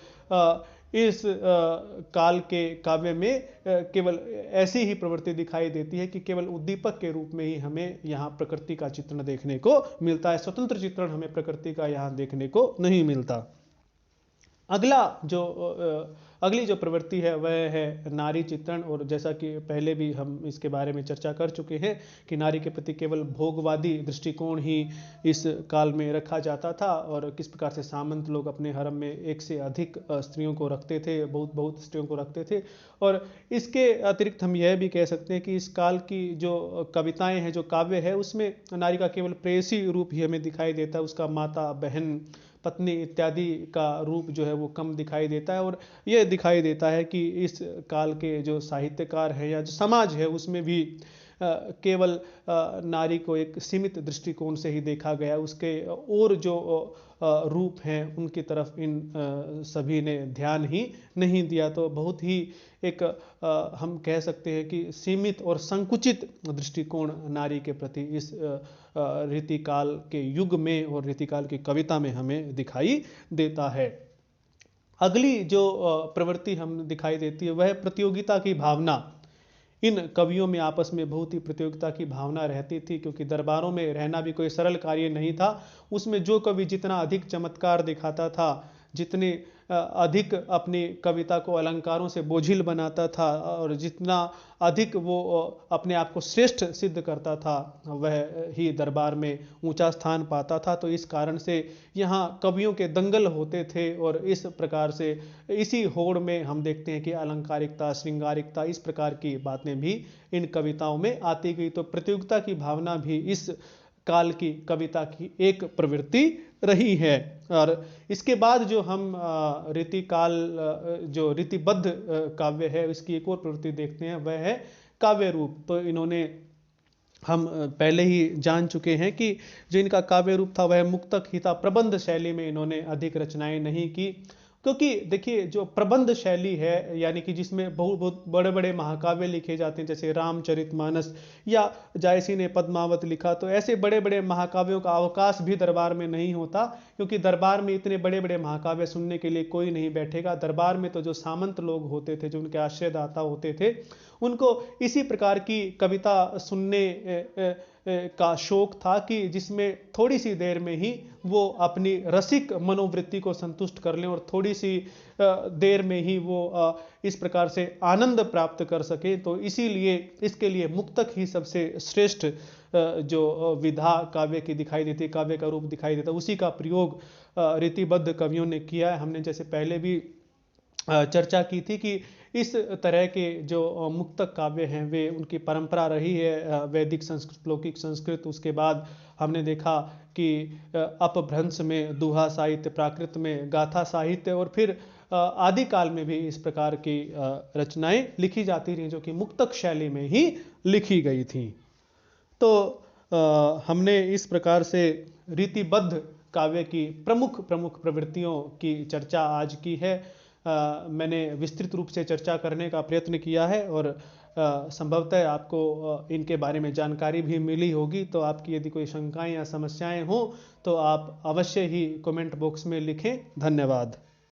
इस काल के काव्य में केवल ऐसी ही प्रवृत्ति दिखाई देती है कि केवल उद्दीपक के रूप में ही हमें यहाँ प्रकृति का चित्रण देखने को मिलता है, स्वतंत्र चित्रण हमें प्रकृति का यहाँ देखने को नहीं मिलता। अगली जो प्रवृत्ति है वह है नारी चित्रण। और जैसा कि पहले भी हम इसके बारे में चर्चा कर चुके हैं कि नारी के प्रति केवल भोगवादी दृष्टिकोण ही इस काल में रखा जाता था और किस प्रकार से सामंत लोग अपने हरम में एक से अधिक स्त्रियों को रखते थे, बहुत बहुत स्त्रियों को रखते थे। और इसके अतिरिक्त हम यह भी कह सकते हैं कि इस काल की जो कविताएं हैं, जो काव्य है, उसमें नारी का केवल प्रेयसी रूप ही हमें दिखाई देता है, उसका माता, बहन, पत्नी इत्यादि का रूप जो है वो कम दिखाई देता है। और यह दिखाई देता है कि इस काल के जो साहित्यकार हैं या जो समाज है उसमें भी केवल नारी को एक सीमित दृष्टिकोण से ही देखा गया, उसके और जो रूप हैं उनकी तरफ इन सभी ने ध्यान ही नहीं दिया। तो बहुत ही एक हम कह सकते हैं कि सीमित और संकुचित दृष्टिकोण नारी के प्रति इस रीतिकाल के युग में और रीतिकाल की कविता में हमें दिखाई देता है। अगली जो प्रवृत्ति हम दिखाई देती है वह है प्रतियोगिता की भावना। इन कवियों में आपस में बहुत ही प्रतियोगिता की भावना रहती थी, क्योंकि दरबारों में रहना भी कोई सरल कार्य नहीं था। उसमें जो कवि जितना अधिक चमत्कार दिखाता था, जितने अधिक अपनी कविता को अलंकारों से बोझिल बनाता था और जितना अधिक वो अपने आप को श्रेष्ठ सिद्ध करता था वह ही दरबार में ऊंचा स्थान पाता था। तो इस कारण से यहाँ कवियों के दंगल होते थे और इस प्रकार से इसी होड़ में हम देखते हैं कि अलंकारिकता, श्रृंगारिकता, इस प्रकार की बातें भी इन कविताओं में आती गई। तो प्रतियोगिता की भावना भी इस काल की कविता की एक प्रवृत्ति रही है। और इसके बाद जो हम रीतिकाल जो रीतिबद्ध काव्य है इसकी एक और प्रवृत्ति देखते हैं वह है काव्य रूप। तो इन्होंने हम पहले ही जान चुके हैं कि जो इनका काव्य रूप था वह मुक्तक ही था। प्रबंध शैली में इन्होंने अधिक रचनाएं नहीं की, क्योंकि देखिए जो प्रबंध शैली है, यानी कि जिसमें बहुत बहुत बड़े बड़े महाकाव्य लिखे जाते हैं, जैसे रामचरितमानस या जायसी ने पद्मावत लिखा, तो ऐसे बड़े बड़े महाकाव्यों का अवकाश भी दरबार में नहीं होता, क्योंकि दरबार में इतने बड़े बड़े महाकाव्य सुनने के लिए कोई नहीं बैठेगा। दरबार में तो जो सामंत लोग होते थे, जो उनके आश्रयदाता होते थे, उनको इसी प्रकार की कविता सुनने का शौक था कि जिसमें थोड़ी सी देर में ही वो अपनी रसिक मनोवृत्ति को संतुष्ट कर लें और थोड़ी सी देर में ही वो इस प्रकार से आनंद प्राप्त कर सके। तो इसीलिए इसके लिए मुक्तक ही सबसे श्रेष्ठ जो विधा काव्य की दिखाई देती है, काव्य का रूप दिखाई देता है, उसी का प्रयोग रीतिबद्ध कवियों ने किया है। हमने जैसे पहले भी चर्चा की थी कि इस तरह के जो मुक्तक काव्य हैं वे उनकी परंपरा रही है वैदिक संस्कृत, लौकिक संस्कृत। उसके बाद हमने देखा कि अपभ्रंश में दोहा साहित्य, प्राकृत में गाथा साहित्य, और फिर आदिकाल में भी इस प्रकार की रचनाएं लिखी जाती रहीं जो कि मुक्तक शैली में ही लिखी गई थी। तो हमने इस प्रकार से रीतिबद्ध काव्य की प्रमुख प्रमुख प्रवृत्तियों की चर्चा आज की है। मैंने विस्तृत रूप से चर्चा करने का प्रयत्न किया है और संभवतः आपको इनके बारे में जानकारी भी मिली होगी। तो आपकी यदि कोई शंकाएं या समस्याएं हों तो आप अवश्य ही कमेंट बॉक्स में लिखें। धन्यवाद।